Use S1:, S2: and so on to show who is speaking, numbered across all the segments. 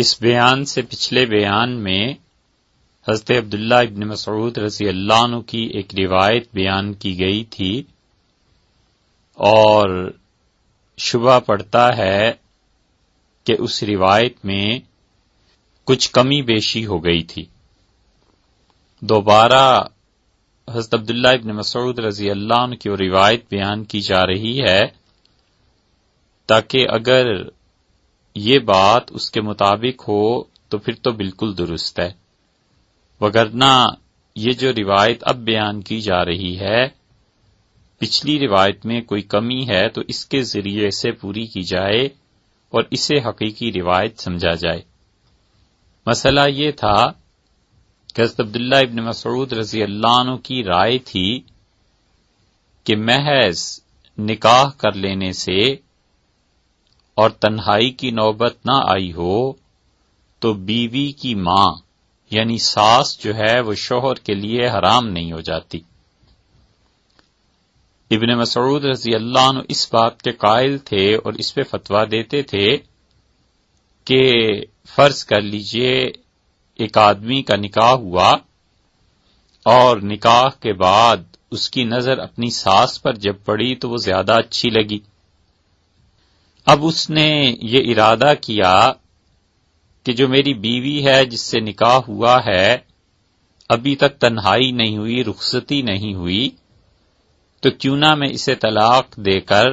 S1: اس بیان سے پچھلے بیان میں حضرت عبداللہ ابن مسعود رضی اللہ عنہ کی ایک روایت بیان کی گئی تھی، اور شبہ پڑتا ہے کہ اس روایت میں کچھ کمی بیشی ہو گئی تھی۔ دوبارہ حضرت عبداللہ ابن مسعود رضی اللہ عنہ کی وہ روایت بیان کی جا رہی ہے تاکہ اگر یہ بات اس کے مطابق ہو تو پھر تو بالکل درست ہے، وگرنہ یہ جو روایت اب بیان کی جا رہی ہے پچھلی روایت میں کوئی کمی ہے تو اس کے ذریعے سے پوری کی جائے اور اسے حقیقی روایت سمجھا جائے۔ مسئلہ یہ تھا کہ حضرت عبداللہ ابن مسعود رضی اللہ عنہ کی رائے تھی کہ محض نکاح کر لینے سے اور تنہائی کی نوبت نہ آئی ہو تو بیوی کی ماں یعنی ساس جو ہے وہ شوہر کے لیے حرام نہیں ہو جاتی۔ ابن مسعود رضی اللہ عنہ اس بات کے قائل تھے اور اس پہ فتویٰ دیتے تھے کہ فرض کر لیجئے ایک آدمی کا نکاح ہوا اور نکاح کے بعد اس کی نظر اپنی ساس پر جب پڑی تو وہ زیادہ اچھی لگی۔ اب اس نے یہ ارادہ کیا کہ جو میری بیوی ہے جس سے نکاح ہوا ہے ابھی تک تنہائی نہیں ہوئی، رخصتی نہیں ہوئی، تو کیوں نہ میں اسے طلاق دے کر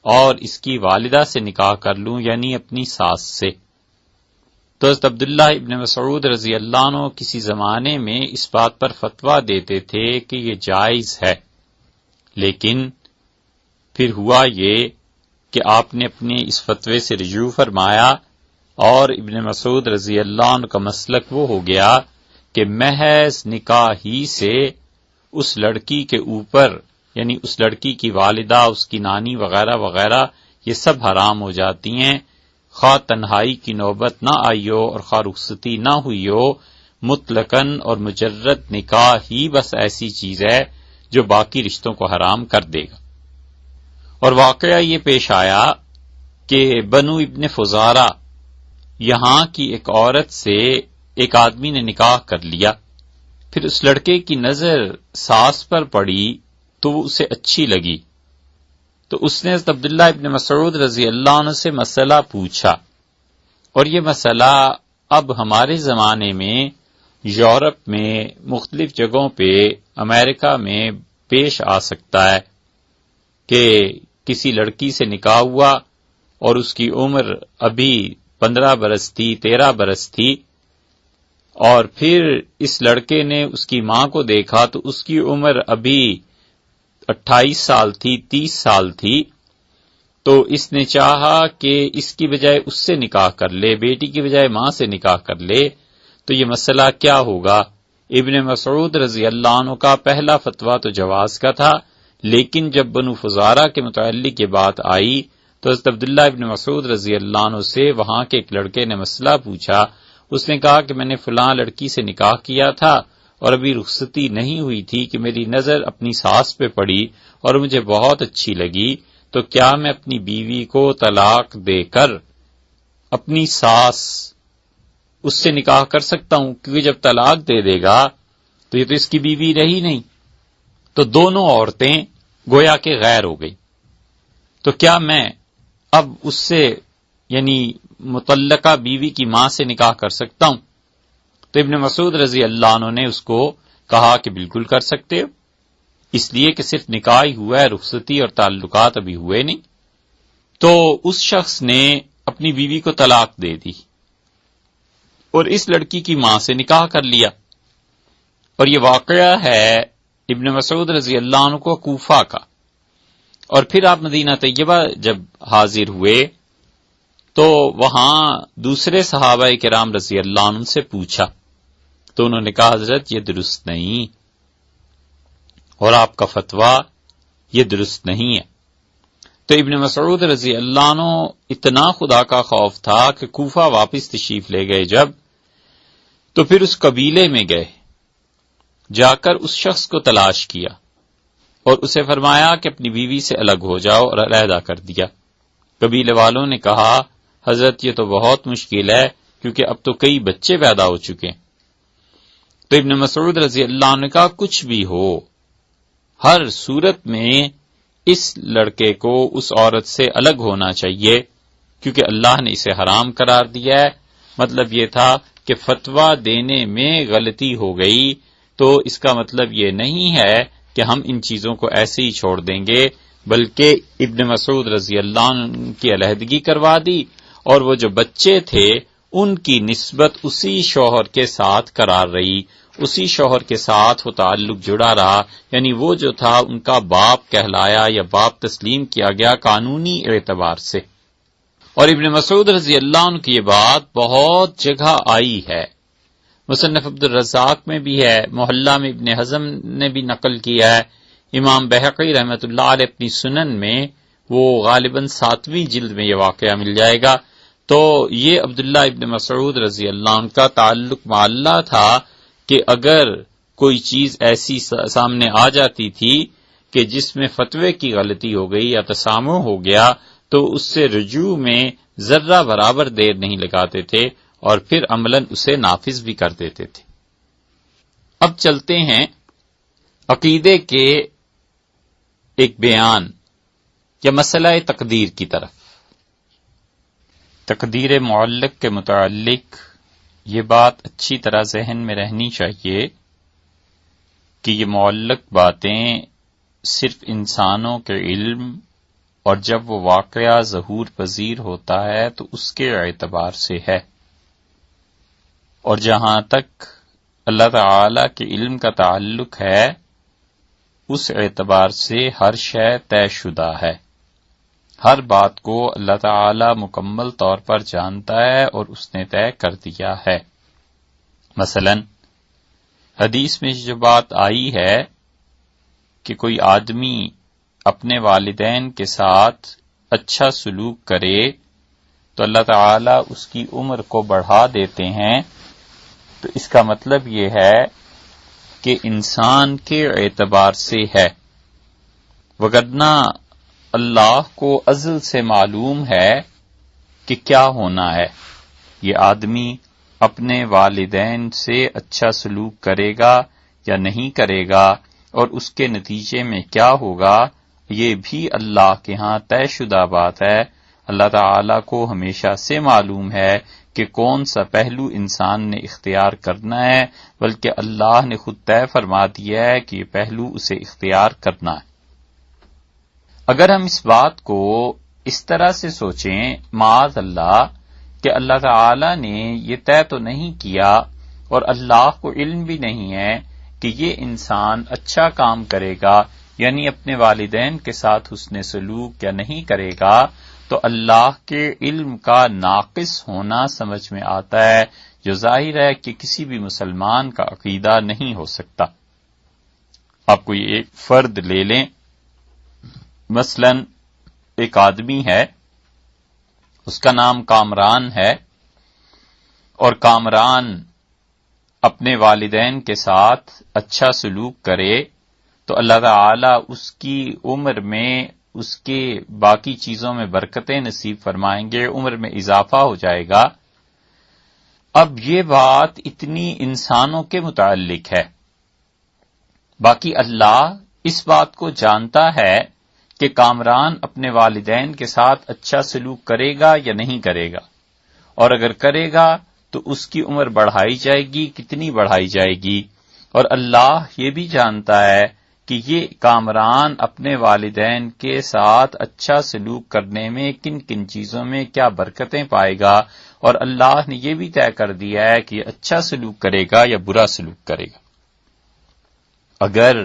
S1: اور اس کی والدہ سے نکاح کر لوں، یعنی اپنی ساس سے۔ تو حضرت عبداللہ ابن مسعود رضی اللہ عنہ کسی زمانے میں اس بات پر فتویٰ دیتے تھے کہ یہ جائز ہے، لیکن پھر ہوا یہ کہ آپ نے اپنے اس فتوے سے رجوع فرمایا اور ابن مسعود رضی اللہ عنہ کا مسلک وہ ہو گیا کہ محض نکاح ہی سے اس لڑکی کے اوپر یعنی اس لڑکی کی والدہ، اس کی نانی وغیرہ وغیرہ یہ سب حرام ہو جاتی ہیں، خواہ تنہائی کی نوبت نہ آئی ہو اور خواہ رخصتی نہ ہوئی ہو، مطلقاً اور مجرد نکاح ہی بس ایسی چیز ہے جو باقی رشتوں کو حرام کر دے گا۔ اور واقعہ یہ پیش آیا کہ بنو ابن فزارہ یہاں کی ایک عورت سے ایک آدمی نے نکاح کر لیا، پھر اس لڑکے کی نظر ساس پر پڑی تو وہ اسے اچھی لگی، تو اس نے حضرت عبداللہ ابن مسعود رضی اللہ عنہ سے مسئلہ پوچھا، اور یہ مسئلہ اب ہمارے زمانے میں یورپ میں مختلف جگہوں پہ امریکہ میں پیش آ سکتا ہے کہ کسی لڑکی سے نکاح ہوا اور اس کی عمر ابھی 15 برس تھی، 13 برس تھی، اور پھر اس لڑکے نے اس کی ماں کو دیکھا تو اس کی عمر ابھی 28 سال تھی، 30 سال تھی، تو اس نے چاہا کہ اس کی بجائے اس سے نکاح کر لے، بیٹی کی بجائے ماں سے نکاح کر لے، تو یہ مسئلہ کیا ہوگا؟ ابن مسعود رضی اللہ عنہ کا پہلا فتویٰ تو جواز کا تھا، لیکن جب بنو فزارہ کے متعلق یہ بات آئی تو حضرت عبداللہ ابن مسعود رضی اللہ عنہ سے وہاں کے ایک لڑکے نے مسئلہ پوچھا۔ اس نے کہا کہ میں نے فلاں لڑکی سے نکاح کیا تھا اور ابھی رخصتی نہیں ہوئی تھی کہ میری نظر اپنی ساس پہ پڑی اور مجھے بہت اچھی لگی، تو کیا میں اپنی بیوی کو طلاق دے کر اپنی ساس اس سے نکاح کر سکتا ہوں؟ کیونکہ جب طلاق دے دے گا تو یہ تو اس کی بیوی رہی نہیں، تو دونوں عورتیں گویا کہ غیر ہو گئی، تو کیا میں اب اس سے یعنی مطلقہ بیوی کی ماں سے نکاح کر سکتا ہوں؟ تو ابن مسعود رضی اللہ عنہ نے اس کو کہا کہ بالکل کر سکتے ہو، اس لیے کہ صرف نکاح ہی ہوا ہے، رخصتی اور تعلقات ابھی ہوئے نہیں۔ تو اس شخص نے اپنی بیوی کو طلاق دے دی اور اس لڑکی کی ماں سے نکاح کر لیا، اور یہ واقعہ ہے ابن مسعود رضی اللہ عنہ کو کوفہ کا۔ اور پھر آپ مدینہ طیبہ جب حاضر ہوئے تو وہاں دوسرے صحابہ کرام رضی اللہ عنہ سے پوچھا، تو انہوں نے کہا حضرت یہ درست نہیں، اور آپ کا فتویٰ یہ درست نہیں ہے۔ تو ابن مسعود رضی اللہ عنہ اتنا خدا کا خوف تھا کہ کوفہ واپس تشریف لے گئے جب، تو پھر اس قبیلے میں گئے، جا کر اس شخص کو تلاش کیا اور اسے فرمایا کہ اپنی بیوی سے الگ ہو جاؤ، اور علیحدہ کر دیا۔ قبیلے والوں نے کہا حضرت یہ تو بہت مشکل ہے، کیونکہ اب تو کئی بچے پیدا ہو چکے ہیں۔ تو ابن مسعود رضی اللہ عنہ کا کچھ بھی ہو، ہر صورت میں اس لڑکے کو اس عورت سے الگ ہونا چاہیے، کیونکہ اللہ نے اسے حرام قرار دیا ہے۔ مطلب یہ تھا کہ فتویٰ دینے میں غلطی ہو گئی تو اس کا مطلب یہ نہیں ہے کہ ہم ان چیزوں کو ایسے ہی چھوڑ دیں گے، بلکہ ابن مسعود رضی اللہ عنہ کی علیحدگی کروا دی، اور وہ جو بچے تھے ان کی نسبت اسی شوہر کے ساتھ قرار رہی، اسی شوہر کے ساتھ وہ تعلق جڑا رہا، یعنی وہ جو تھا ان کا باپ کہلایا یا باپ تسلیم کیا گیا قانونی اعتبار سے۔ اور ابن مسعود رضی اللہ عنہ کی یہ بات بہت جگہ آئی ہے، مصنف عبد الرزاق میں بھی ہے، محلہ میں ابن حزم نے بھی نقل کیا ہے، امام بہقی رحمۃ اللہ علیہ اپنی سنن میں، وہ غالباً 7ویں جلد میں یہ واقعہ مل جائے گا۔ تو یہ عبداللہ ابن مسعود رضی اللہ عنہ کا تعلق مع اللہ تھا کہ اگر کوئی چیز ایسی سامنے آ جاتی تھی کہ جس میں فتوے کی غلطی ہو گئی یا تسامح ہو گیا تو اس سے رجوع میں ذرہ برابر دیر نہیں لگاتے تھے اور پھر عملاً اسے نافذ بھی کر دیتے تھے۔ اب چلتے ہیں عقیدے کے ایک بیان یا مسئلہ تقدیر کی طرف۔ تقدیر معلق کے متعلق یہ بات اچھی طرح ذہن میں رہنی چاہیے کہ یہ معلق باتیں صرف انسانوں کے علم اور جب وہ واقعہ ظہور پذیر ہوتا ہے تو اس کے اعتبار سے ہے، اور جہاں تک اللہ تعالی کے علم کا تعلق ہے اس اعتبار سے ہر شے طے شدہ ہے، ہر بات کو اللہ تعالی مکمل طور پر جانتا ہے اور اس نے طے کر دیا ہے۔ مثلا حدیث میں جو بات آئی ہے کہ کوئی آدمی اپنے والدین کے ساتھ اچھا سلوک کرے تو اللہ تعالی اس کی عمر کو بڑھا دیتے ہیں، تو اس کا مطلب یہ ہے کہ انسان کے اعتبار سے ہے، وگرنہ اللہ کو ازل سے معلوم ہے کہ کیا ہونا ہے۔ یہ آدمی اپنے والدین سے اچھا سلوک کرے گا یا نہیں کرے گا اور اس کے نتیجے میں کیا ہوگا، یہ بھی اللہ کے ہاں طے شدہ بات ہے۔ اللہ تعالیٰ کو ہمیشہ سے معلوم ہے کہ کون سا پہلو انسان نے اختیار کرنا ہے، بلکہ اللہ نے خود طے فرما دیا ہے کہ یہ پہلو اسے اختیار کرنا ہے۔ اگر ہم اس بات کو اس طرح سے سوچیں معاذ اللہ کہ اللہ تعالی نے یہ طے تو نہیں کیا اور اللہ کو علم بھی نہیں ہے کہ یہ انسان اچھا کام کرے گا یعنی اپنے والدین کے ساتھ حسن سلوک یا نہیں کرے گا، تو اللہ کے علم کا ناقص ہونا سمجھ میں آتا ہے، جو ظاہر ہے کہ کسی بھی مسلمان کا عقیدہ نہیں ہو سکتا۔ آپ کوئی ایک فرد لے لیں، مثلا ایک آدمی ہے، اس کا نام کامران ہے، اور کامران اپنے والدین کے ساتھ اچھا سلوک کرے تو اللہ تعالی اس کی عمر میں اس کے باقی چیزوں میں برکتیں نصیب فرمائیں گے، عمر میں اضافہ ہو جائے گا۔ اب یہ بات اتنی انسانوں کے متعلق ہے، باقی اللہ اس بات کو جانتا ہے کہ کامران اپنے والدین کے ساتھ اچھا سلوک کرے گا یا نہیں کرے گا، اور اگر کرے گا تو اس کی عمر بڑھائی جائے گی، کتنی بڑھائی جائے گی، اور اللہ یہ بھی جانتا ہے کہ یہ کامران اپنے والدین کے ساتھ اچھا سلوک کرنے میں کن کن چیزوں میں کیا برکتیں پائے گا، اور اللہ نے یہ بھی طے کر دیا ہے کہ یہ اچھا سلوک کرے گا یا برا سلوک کرے گا۔ اگر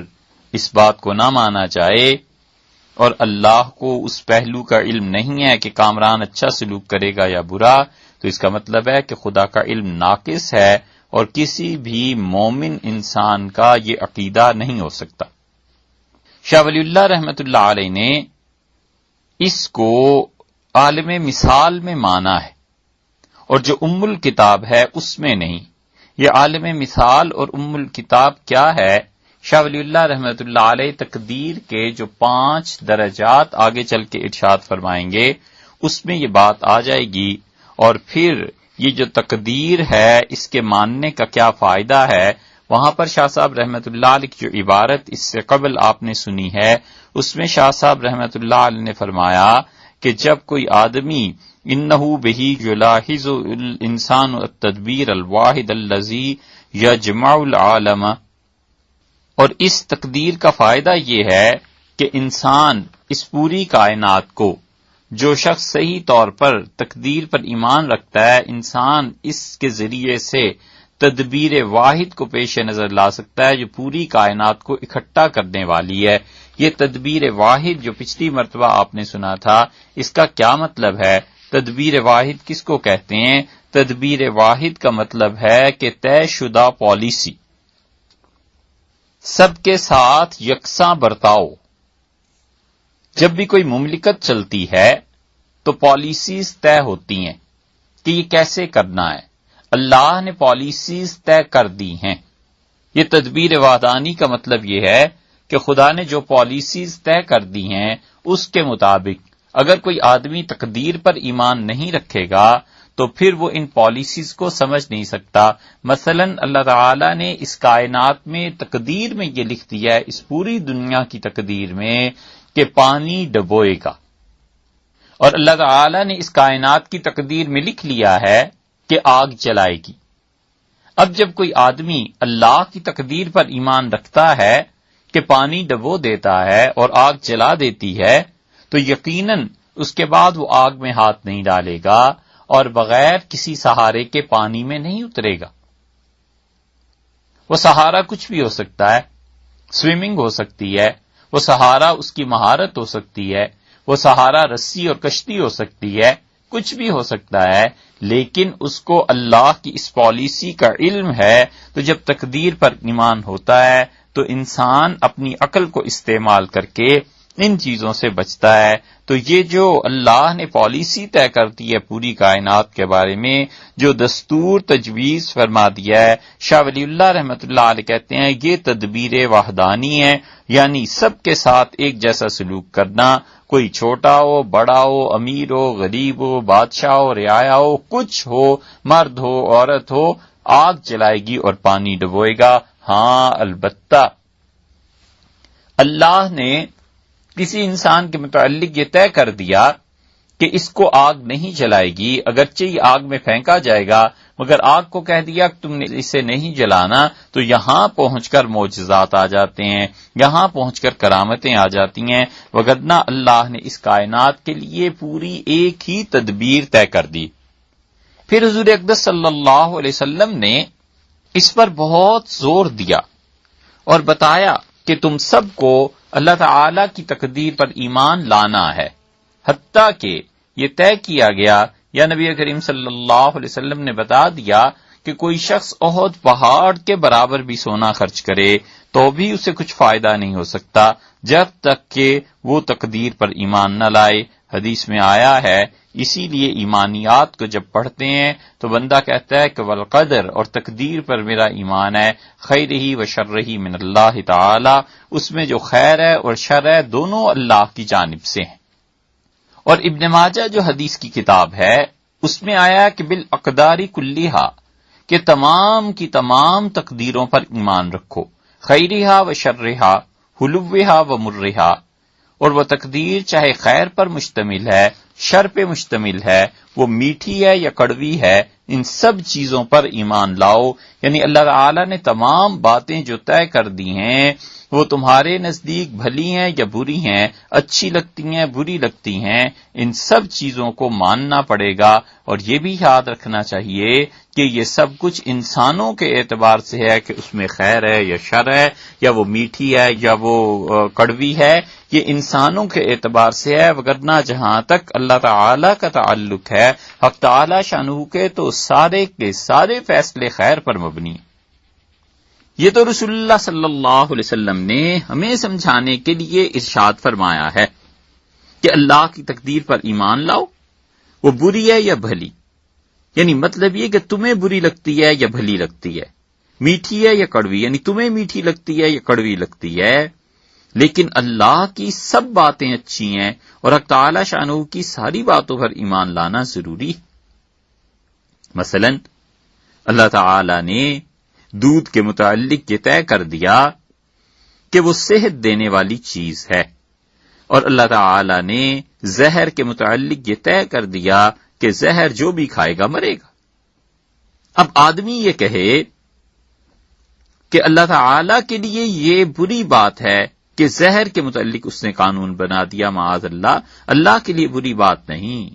S1: اس بات کو نہ مانا جائے اور اللہ کو اس پہلو کا علم نہیں ہے کہ کامران اچھا سلوک کرے گا یا برا، تو اس کا مطلب ہے کہ خدا کا علم ناقص ہے اور کسی بھی مومن انسان کا یہ عقیدہ نہیں ہو سکتا۔ شاہ ولی اللہ رحمۃ اللہ علیہ نے اس کو عالم مثال میں مانا ہے، اور جو ام الکتاب ہے اس میں نہیں۔ یہ عالم مثال اور ام الکتاب کیا ہے؟ شاہ ولی اللہ رحمۃ اللہ علیہ تقدیر کے جو 5 درجات آگے چل کے ارشاد فرمائیں گے، اس میں یہ بات آ جائے گی، اور پھر یہ جو تقدیر ہے اس کے ماننے کا کیا فائدہ ہے، وہاں پر شاہ صاحب رحمۃ اللہ علیہ کی جو عبارت اس سے قبل آپ نے سنی ہے، اس میں شاہ صاحب رحمۃ اللہ علیہ نے فرمایا کہ جب کوئی آدمی انہو بہی یلاحظ الانسان التدبیر الواحد الذی یجمع العالم، اور اس تقدیر کا فائدہ یہ ہے کہ انسان اس پوری کائنات کو، جو شخص صحیح طور پر تقدیر پر ایمان رکھتا ہے، انسان اس کے ذریعے سے تدبیر واحد کو پیش نظر لا سکتا ہے جو پوری کائنات کو اکٹھا کرنے والی ہے۔ یہ تدبیر واحد جو پچھلی مرتبہ آپ نے سنا تھا، اس کا کیا مطلب ہے؟ تدبیر واحد کس کو کہتے ہیں؟ تدبیر واحد کا مطلب ہے کہ طے شدہ پالیسی، سب کے ساتھ یکساں برتاؤ۔ جب بھی کوئی مملکت چلتی ہے تو پالیسیز طے ہوتی ہیں کہ یہ کیسے کرنا ہے، اللہ نے پالیسیز طے کر دی ہیں۔ یہ تدبیر وحدانی کا مطلب یہ ہے کہ خدا نے جو پالیسیز طے کر دی ہیں اس کے مطابق اگر کوئی آدمی تقدیر پر ایمان نہیں رکھے گا تو پھر وہ ان پالیسیز کو سمجھ نہیں سکتا۔ مثلا اللہ تعالی نے اس کائنات میں تقدیر میں یہ لکھ دیا ہے، اس پوری دنیا کی تقدیر میں، کہ پانی ڈبوئے گا، اور اللہ تعالی نے اس کائنات کی تقدیر میں لکھ لیا ہے کہ آگ جلائے گی۔ اب جب کوئی آدمی اللہ کی تقدیر پر ایمان رکھتا ہے کہ پانی ڈبو دیتا ہے اور آگ جلا دیتی ہے، تو یقیناً اس کے بعد وہ آگ میں ہاتھ نہیں ڈالے گا اور بغیر کسی سہارے کے پانی میں نہیں اترے گا۔ وہ سہارا کچھ بھی ہو سکتا ہے، سوئمنگ ہو سکتی ہے، وہ سہارا اس کی مہارت ہو سکتی ہے، وہ سہارا رسی اور کشتی ہو سکتی ہے، کچھ بھی ہو سکتا ہے، لیکن اس کو اللہ کی اس پالیسی کا علم ہے۔ تو جب تقدیر پر ایمان ہوتا ہے تو انسان اپنی عقل کو استعمال کر کے ان چیزوں سے بچتا ہے۔ تو یہ جو اللہ نے پالیسی طے کرتی ہے پوری کائنات کے بارے میں، جو دستور تجویز فرما دیا ہے، شاہ ولی اللہ رحمۃ اللہ علیہ کہتے ہیں یہ تدبیر وحدانی ہے، یعنی سب کے ساتھ ایک جیسا سلوک کرنا، کوئی چھوٹا ہو، بڑا ہو، امیر ہو، غریب ہو، بادشاہ ہو، رعایا ہو، کچھ ہو، مرد ہو، عورت ہو، آگ جلائے گی اور پانی ڈبوئے گا۔ ہاں البتہ اللہ نے کسی انسان کے متعلق یہ طے کر دیا کہ اس کو آگ نہیں جلائے گی، اگرچہ یہ آگ میں پھینکا جائے گا، مگر آگ کو کہہ دیا کہ تم نے اسے نہیں جلانا، تو یہاں پہنچ کر معجزات آ جاتے ہیں، یہاں پہنچ کر کرامتیں آ جاتی ہیں، وگرنہ اللہ نے اس کائنات کے لیے پوری ایک ہی تدبیر طے کر دی۔ پھر حضور اقدس صلی اللہ علیہ وسلم نے اس پر بہت زور دیا اور بتایا کہ تم سب کو اللہ تعالی کی تقدیر پر ایمان لانا ہے، حتیٰ کہ یہ طے کیا گیا یا نبی کریم صلی اللہ علیہ وسلم نے بتا دیا کہ کوئی شخص احد پہاڑ کے برابر بھی سونا خرچ کرے تو بھی اسے کچھ فائدہ نہیں ہو سکتا جب تک کہ وہ تقدیر پر ایمان نہ لائے۔ حدیث میں آیا ہے، اسی لیے ایمانیات کو جب پڑھتے ہیں تو بندہ کہتا ہے کہ والقدر، اور تقدیر پر میرا ایمان ہے، خیرہی و شرہی من اللہ تعالی، اس میں جو خیر ہے اور شر ہے دونوں اللہ کی جانب سے ہیں۔ اور ابن ماجہ جو حدیث کی کتاب ہے اس میں آیا کہ بالاقدار کلیہا، کہ تمام کی تمام تقدیروں پر ایمان رکھو، خیرہا و شرہا، حلوہا و مرہا، اور وہ تقدیر چاہے خیر پر مشتمل ہے، شر پہ مشتمل ہے، وہ میٹھی ہے یا کڑوی ہے، ان سب چیزوں پر ایمان لاؤ۔ یعنی اللہ تعالی نے تمام باتیں جو طے کر دی ہیں وہ تمہارے نزدیک بھلی ہیں یا بری ہیں، اچھی لگتی ہیں بری لگتی ہیں، ان سب چیزوں کو ماننا پڑے گا۔ اور یہ بھی یاد رکھنا چاہیے کہ یہ سب کچھ انسانوں کے اعتبار سے ہے کہ اس میں خیر ہے یا شر ہے، یا وہ میٹھی ہے یا وہ کڑوی ہے، یہ انسانوں کے اعتبار سے ہے، وگرنہ جہاں تک اللہ تعالی کا تعلق ہے، حق تعالی شانہ کے، تو سارے کے سارے فیصلے خیر پر مبنی ہیں۔ یہ تو رسول اللہ صلی اللہ علیہ وسلم نے ہمیں سمجھانے کے لیے ارشاد فرمایا ہے کہ اللہ کی تقدیر پر ایمان لاؤ، وہ بری ہے یا بھلی، یعنی مطلب یہ کہ تمہیں بری لگتی ہے یا بھلی لگتی ہے، میٹھی ہے یا کڑوی، یعنی تمہیں میٹھی لگتی ہے یا کڑوی لگتی ہے، لیکن اللہ کی سب باتیں اچھی ہیں اور حق تعالی شانہ کی ساری باتوں پر ایمان لانا ضروری ہے۔ مثلا اللہ تعالی نے دودھ کے متعلق یہ طے کر دیا کہ وہ صحت دینے والی چیز ہے، اور اللہ تعالی نے زہر کے متعلق یہ طے کر دیا کہ زہر جو بھی کھائے گا مرے گا۔ اب آدمی یہ کہے کہ اللہ تعالی کے لیے یہ بری بات ہے کہ زہر کے متعلق اس نے قانون بنا دیا، معاذ اللہ، اللہ کے لیے بری بات نہیں۔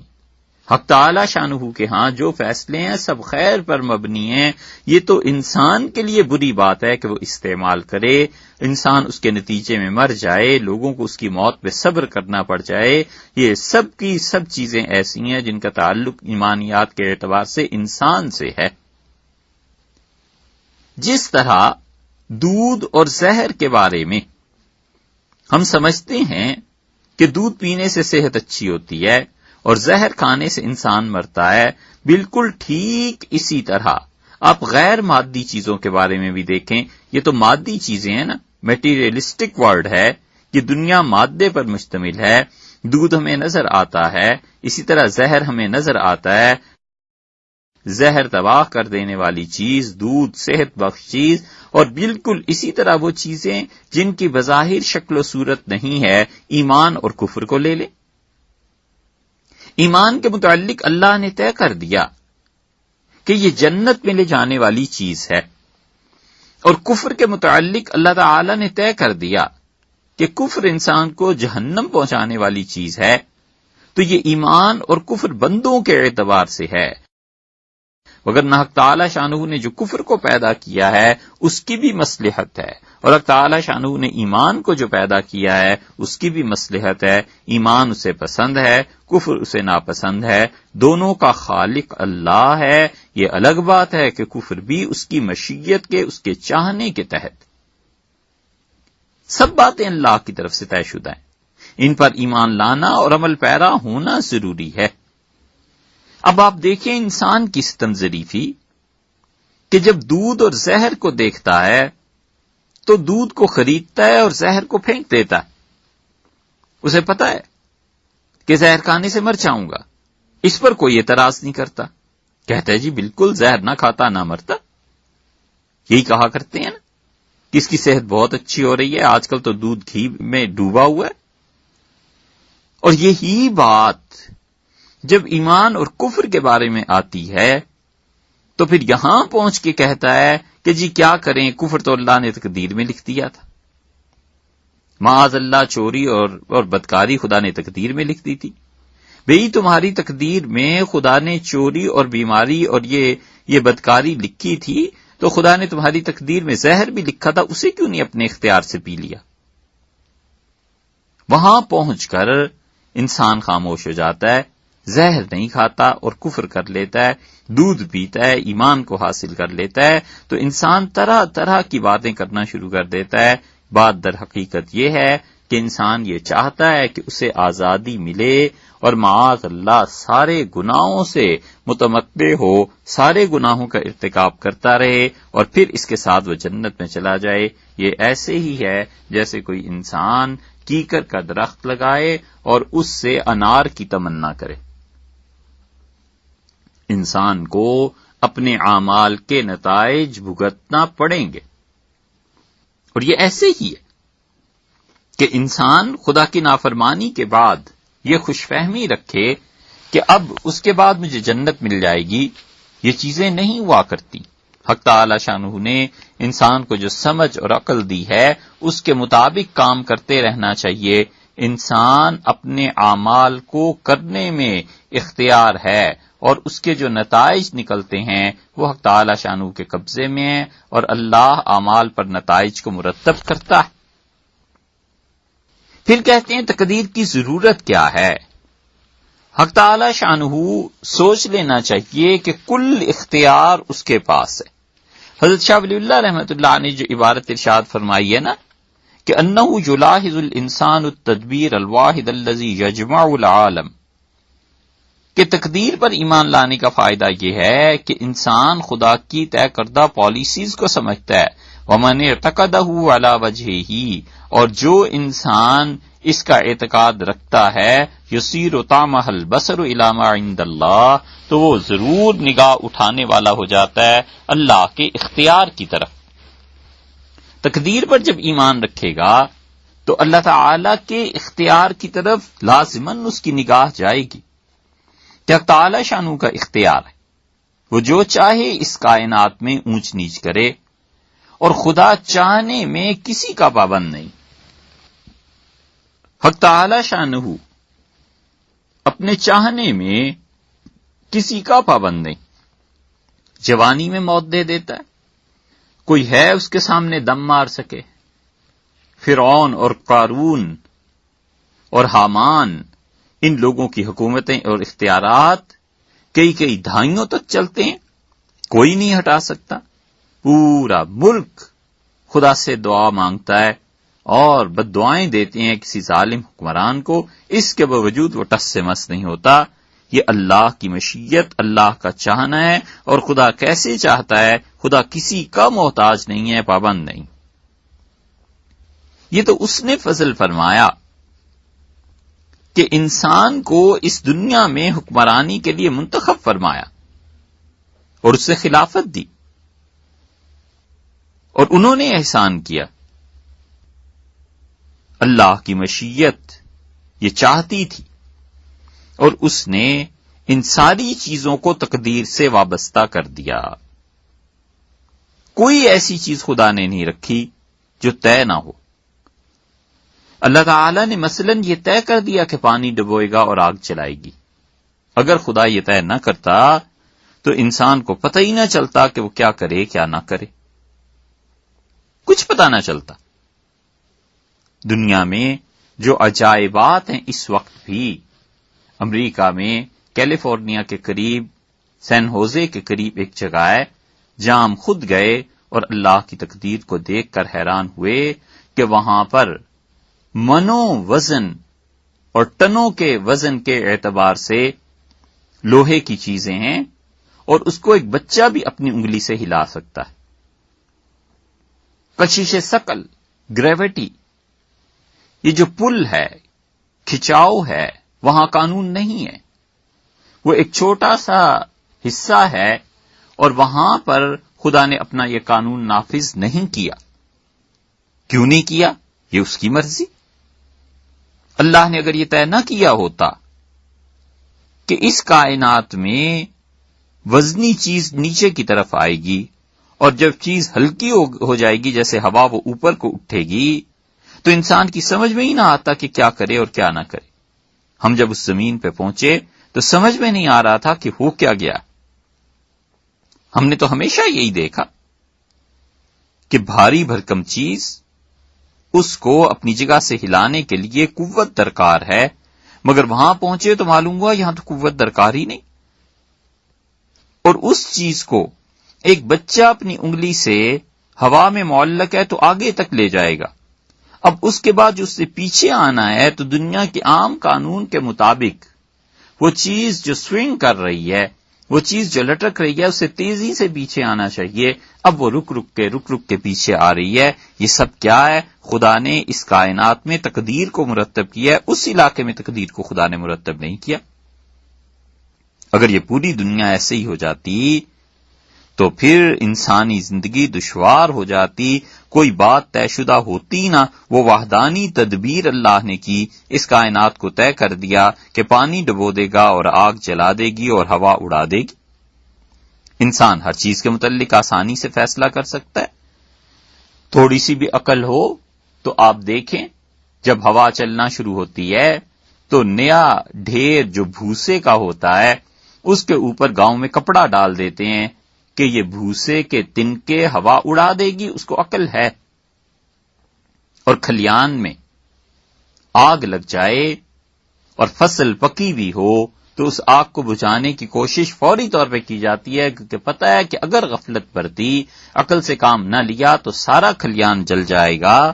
S1: حق تعالی شانہ کے ہاں جو فیصلے ہیں سب خیر پر مبنی ہیں، یہ تو انسان کے لیے بری بات ہے کہ وہ استعمال کرے، انسان اس کے نتیجے میں مر جائے، لوگوں کو اس کی موت پہ صبر کرنا پڑ جائے۔ یہ سب کی سب چیزیں ایسی ہیں جن کا تعلق ایمانیات کے اعتبار سے انسان سے ہے۔ جس طرح دودھ اور زہر کے بارے میں ہم سمجھتے ہیں کہ دودھ پینے سے صحت اچھی ہوتی ہے اور زہر کھانے سے انسان مرتا ہے، بالکل ٹھیک اسی طرح آپ غیر مادی چیزوں کے بارے میں بھی دیکھیں۔ یہ تو مادی چیزیں ہیں نا، میٹیریلسٹک ورلڈ ہے، یہ دنیا مادے پر مشتمل ہے۔ دودھ ہمیں نظر آتا ہے، اسی طرح زہر ہمیں نظر آتا ہے۔ زہر تباہ کر دینے والی چیز، دودھ صحت بخش چیز، اور بالکل اسی طرح وہ چیزیں جن کی بظاہر شکل و صورت نہیں ہے، ایمان اور کفر کو لے لیں۔ ایمان کے متعلق اللہ نے طے کر دیا کہ یہ جنت میں لے جانے والی چیز ہے، اور کفر کے متعلق اللہ تعالی نے طے کر دیا کہ کفر انسان کو جہنم پہنچانے والی چیز ہے۔ تو یہ ایمان اور کفر بندوں کے اعتبار سے ہے، وگرنہ حق تعالی شانہ نے جو کفر کو پیدا کیا ہے اس کی بھی مصلحت ہے، اور حق تعالی شانہ نے ایمان کو جو پیدا کیا ہے اس کی بھی مصلحت ہے۔ ایمان اسے پسند ہے، کفر اسے ناپسند ہے، دونوں کا خالق اللہ ہے۔ یہ الگ بات ہے کہ کفر بھی اس کی مشیت کے، اس کے چاہنے کے تحت۔ سب باتیں اللہ کی طرف سے طے شدہ ہیں، ان پر ایمان لانا اور عمل پیرا ہونا ضروری ہے۔ اب آپ دیکھیں انسان کی ستم ظریفی کہ جب دودھ اور زہر کو دیکھتا ہے تو دودھ کو خریدتا ہے اور زہر کو پھینک دیتا ہے۔ اسے پتا ہے کہ زہر کھانے سے مر جاؤں گا، اس پر کوئی اعتراض نہیں کرتا، کہتا ہے جی بالکل زہر نہ کھاتا نہ مرتا۔ یہی کہا کرتے ہیں نا کہ اس کی صحت بہت اچھی ہو رہی ہے، آج کل تو دودھ گھی میں ڈوبا ہوا ہے۔ اور یہی بات جب ایمان اور کفر کے بارے میں آتی ہے تو پھر یہاں پہنچ کے کہتا ہے کہ جی کیا کریں، کفر تو اللہ نے تقدیر میں لکھ دیا تھا، معاذ اللہ چوری اور بدکاری خدا نے تقدیر میں لکھ دی تھی۔ بھئی تمہاری تقدیر میں خدا نے چوری اور بیماری اور یہ بدکاری لکھی تھی تو خدا نے تمہاری تقدیر میں زہر بھی لکھا تھا، اسے کیوں نہیں اپنے اختیار سے پی لیا؟ وہاں پہنچ کر انسان خاموش ہو جاتا ہے، زہر نہیں کھاتا اور کفر کر لیتا ہے، دودھ پیتا ہے، ایمان کو حاصل کر لیتا ہے، تو انسان طرح طرح کی باتیں کرنا شروع کر دیتا ہے۔ بات در حقیقت یہ ہے کہ انسان یہ چاہتا ہے کہ اسے آزادی ملے اور معاذ اللہ سارے گناہوں سے متمتع ہو، سارے گناہوں کا ارتکاب کرتا رہے اور پھر اس کے ساتھ وہ جنت میں چلا جائے۔ یہ ایسے ہی ہے جیسے کوئی انسان کیکر کا درخت لگائے اور اس سے انار کی تمنا کرے۔ انسان کو اپنے اعمال کے نتائج بھگتنا پڑیں گے، اور یہ ایسے ہی ہے کہ انسان خدا کی نافرمانی کے بعد یہ خوش فہمی رکھے کہ اب اس کے بعد مجھے جنت مل جائے گی، یہ چیزیں نہیں ہوا کرتی۔ حق تعالی شانہ نے انسان کو جو سمجھ اور عقل دی ہے اس کے مطابق کام کرتے رہنا چاہیے۔ انسان اپنے اعمال کو کرنے میں اختیار ہے اور اس کے جو نتائج نکلتے ہیں وہ حق تعالی شانہ کے قبضے میں ہیں، اور اللہ اعمال پر نتائج کو مرتب کرتا ہے۔ پھر کہتے ہیں تقدیر کی ضرورت کیا ہے؟ حق تعالی شانہ سوچ لینا چاہیے کہ کل اختیار اس کے پاس ہے۔ حضرت شاہ ولی اللہ رحمۃ اللہ نے جو عبارت ارشاد فرمائی ہے نا کہ انہ یلاحظ الانسان التدبیر الواحد الذی یجمع العالم، کہ تقدیر پر ایمان لانے کا فائدہ یہ ہے کہ انسان خدا کی طے کردہ پالیسیز کو سمجھتا ہے۔ ومن اعتقدہ علی وجہہ، اور جو انسان اس کا اعتقاد رکھتا ہے یسیر طعمہ البصر الی ما عند اللہ، تو وہ ضرور نگاہ اٹھانے والا ہو جاتا ہے اللہ کے اختیار کی طرف۔ تقدیر پر جب ایمان رکھے گا تو اللہ تعالی کے اختیار کی طرف لازماً اس کی نگاہ جائے گی کہ تعالی شانو کا اختیار ہے، وہ جو چاہے اس کائنات میں اونچ نیچ کرے، اور خدا چاہنے میں کسی کا پابند نہیں۔ حق تعالی شانہ اپنے چاہنے میں کسی کا پابند نہیں۔ جوانی میں موت دے دیتا ہے، کوئی ہے اس کے سامنے دم مار سکے؟ فرعون اور قارون اور حامان، ان لوگوں کی حکومتیں اور اختیارات کئی دہائیوں تک چلتے ہیں، کوئی نہیں ہٹا سکتا۔ پورا ملک خدا سے دعا مانگتا ہے اور بد دعائیں دیتے ہیں کسی ظالم حکمران کو، اس کے باوجود وہ ٹس سے مس نہیں ہوتا۔ یہ اللہ کی مشیت، اللہ کا چاہنا ہے، اور خدا کیسے چاہتا ہے؟ خدا کسی کا محتاج نہیں ہے، پابند نہیں۔ یہ تو اس نے فضل فرمایا کہ انسان کو اس دنیا میں حکمرانی کے لیے منتخب فرمایا اور اس سے خلافت دی، اور انہوں نے احسان کیا۔ اللہ کی مشیت یہ چاہتی تھی، اور اس نے ان ساری چیزوں کو تقدیر سے وابستہ کر دیا۔ کوئی ایسی چیز خدا نے نہیں رکھی جو طے نہ ہو۔ اللہ تعالی نے مثلاً یہ طے کر دیا کہ پانی ڈبوئے گا اور آگ چلائے گی۔ اگر خدا یہ طے نہ کرتا تو انسان کو پتہ ہی نہ چلتا کہ وہ کیا کرے کیا نہ کرے، کچھ پتہ نہ چلتا۔ دنیا میں جو عجائبات ہیں اس وقت بھی، امریکہ میں کیلیفورنیا کے قریب سین ہوزے کے قریب ایک جگہ ہے جہاں ہم خود گئے اور اللہ کی تقدیر کو دیکھ کر حیران ہوئے کہ وہاں پر منوں وزن اور ٹنوں کے وزن کے اعتبار سے لوہے کی چیزیں ہیں، اور اس کو ایک بچہ بھی اپنی انگلی سے ہلا سکتا ہے۔ کشش ثقل، گریوٹی، یہ جو پل ہے، کھچاؤ ہے، وہاں قانون نہیں ہے۔ وہ ایک چھوٹا سا حصہ ہے، اور وہاں پر خدا نے اپنا یہ قانون نافذ نہیں کیا۔ کیوں نہیں کیا؟ یہ اس کی مرضی۔ اللہ نے اگر یہ طے نہ کیا ہوتا کہ اس کائنات میں وزنی چیز نیچے کی طرف آئے گی، اور جب چیز ہلکی ہو جائے گی جیسے ہوا، وہ اوپر کو اٹھے گی، تو انسان کی سمجھ میں ہی نہ آتا کہ کیا کرے اور کیا نہ کرے۔ ہم جب اس زمین پہ پہنچے تو سمجھ میں نہیں آ رہا تھا کہ ہو کیا گیا۔ ہم نے تو ہمیشہ یہی دیکھا کہ بھاری بھرکم چیز، اس کو اپنی جگہ سے ہلانے کے لیے قوت درکار ہے، مگر وہاں پہنچے تو معلوم ہوا یہاں تو قوت درکار ہی نہیں۔ اور اس چیز کو ایک بچہ اپنی انگلی سے ہوا میں معلق ہے تو آگے تک لے جائے گا۔ اب اس کے بعد جو اس سے پیچھے آنا ہے تو دنیا کے عام قانون کے مطابق وہ چیز جو سوئنگ کر رہی ہے، وہ چیز جو لٹک رہی ہے، اسے تیزی سے پیچھے آنا چاہیے۔ اب وہ رک رک کے پیچھے آ رہی ہے۔ یہ سب کیا ہے؟ خدا نے اس کائنات میں تقدیر کو مرتب کیا ہے، اس علاقے میں تقدیر کو خدا نے مرتب نہیں کیا۔ اگر یہ پوری دنیا ایسے ہی ہو جاتی تو پھر انسانی زندگی دشوار ہو جاتی، کوئی بات طے شدہ ہوتی نہ۔ وہ وحدانی تدبیر اللہ نے کی، اس کائنات کو طے کر دیا کہ پانی ڈبو دے گا اور آگ جلا دے گی اور ہوا اڑا دے گی۔ انسان ہر چیز کے متعلق آسانی سے فیصلہ کر سکتا ہے۔ تھوڑی سی بھی عقل ہو تو آپ دیکھیں، جب ہوا چلنا شروع ہوتی ہے تو نیا ڈھیر جو بھوسے کا ہوتا ہے اس کے اوپر گاؤں میں کپڑا ڈال دیتے ہیں کہ یہ بھوسے کے تنکے ہوا اڑا دے گی، اس کو عقل ہے۔ اور کھلیان میں آگ لگ جائے اور فصل پکی بھی ہو تو اس آگ کو بجھانے کی کوشش فوری طور پہ کی جاتی ہے، کیونکہ پتہ ہے کہ اگر غفلت برتی، عقل سے کام نہ لیا تو سارا کھلیان جل جائے گا۔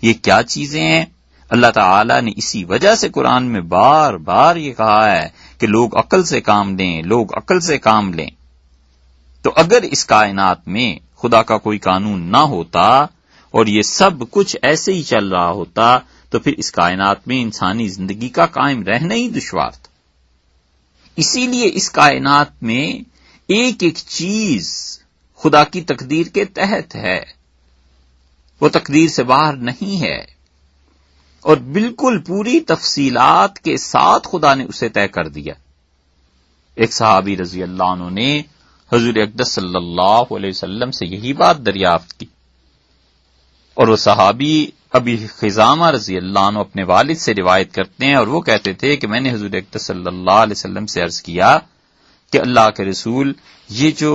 S1: یہ کیا چیزیں ہیں؟ اللہ تعالی نے اسی وجہ سے قرآن میں بار بار یہ کہا ہے کہ لوگ عقل سے کام لیں، لوگ عقل سے کام لیں۔ تو اگر اس کائنات میں خدا کا کوئی قانون نہ ہوتا اور یہ سب کچھ ایسے ہی چل رہا ہوتا تو پھر اس کائنات میں انسانی زندگی کا قائم رہنا ہی دشوار تھا۔ اسی لیے اس کائنات میں ایک ایک چیز خدا کی تقدیر کے تحت ہے، وہ تقدیر سے باہر نہیں ہے، اور بالکل پوری تفصیلات کے ساتھ خدا نے اسے طے کر دیا۔ ایک صحابی رضی اللہ عنہ نے حضور اقدس صلی اللہ علیہ وسلم سے یہی بات دریافت کی، اور وہ صحابی ابی خزامہ رضی اللہ عنہ اپنے والد سے روایت کرتے ہیں، اور وہ کہتے تھے کہ میں نے حضور اقدس صلی اللہ علیہ وسلم سے عرض کیا کہ اللہ کے رسول، یہ جو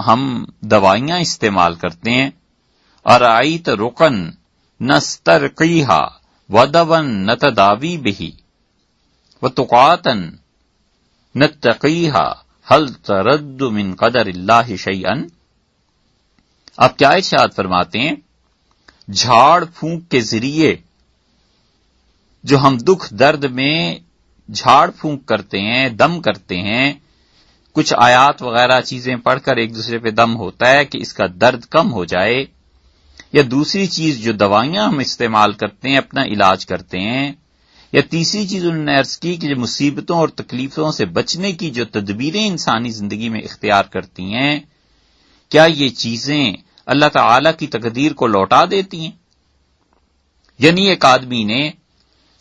S1: ہم دوائیاں استعمال کرتے ہیں، ارائیت رقن نسترقیہا ودون نتداوی بہی وتقاتن نتقیہا حل ترد من قدر اللہ شیئن۔ آپ کیا ارشاد فرماتے ہیں؟ جھاڑ پھونک کے ذریعے جو ہم دکھ درد میں جھاڑ پھونک کرتے ہیں، دم کرتے ہیں، کچھ آیات وغیرہ چیزیں پڑھ کر ایک دوسرے پہ دم ہوتا ہے کہ اس کا درد کم ہو جائے، یا دوسری چیز جو دوائیاں ہم استعمال کرتے ہیں اپنا علاج کرتے ہیں، یا تیسری چیز انہوں نے عرض کی کہ جو مصیبتوں اور تکلیفوں سے بچنے کی جو تدبیریں انسانی زندگی میں اختیار کرتی ہیں، کیا یہ چیزیں اللہ تعالی کی تقدیر کو لوٹا دیتی ہیں؟ یعنی ایک آدمی نے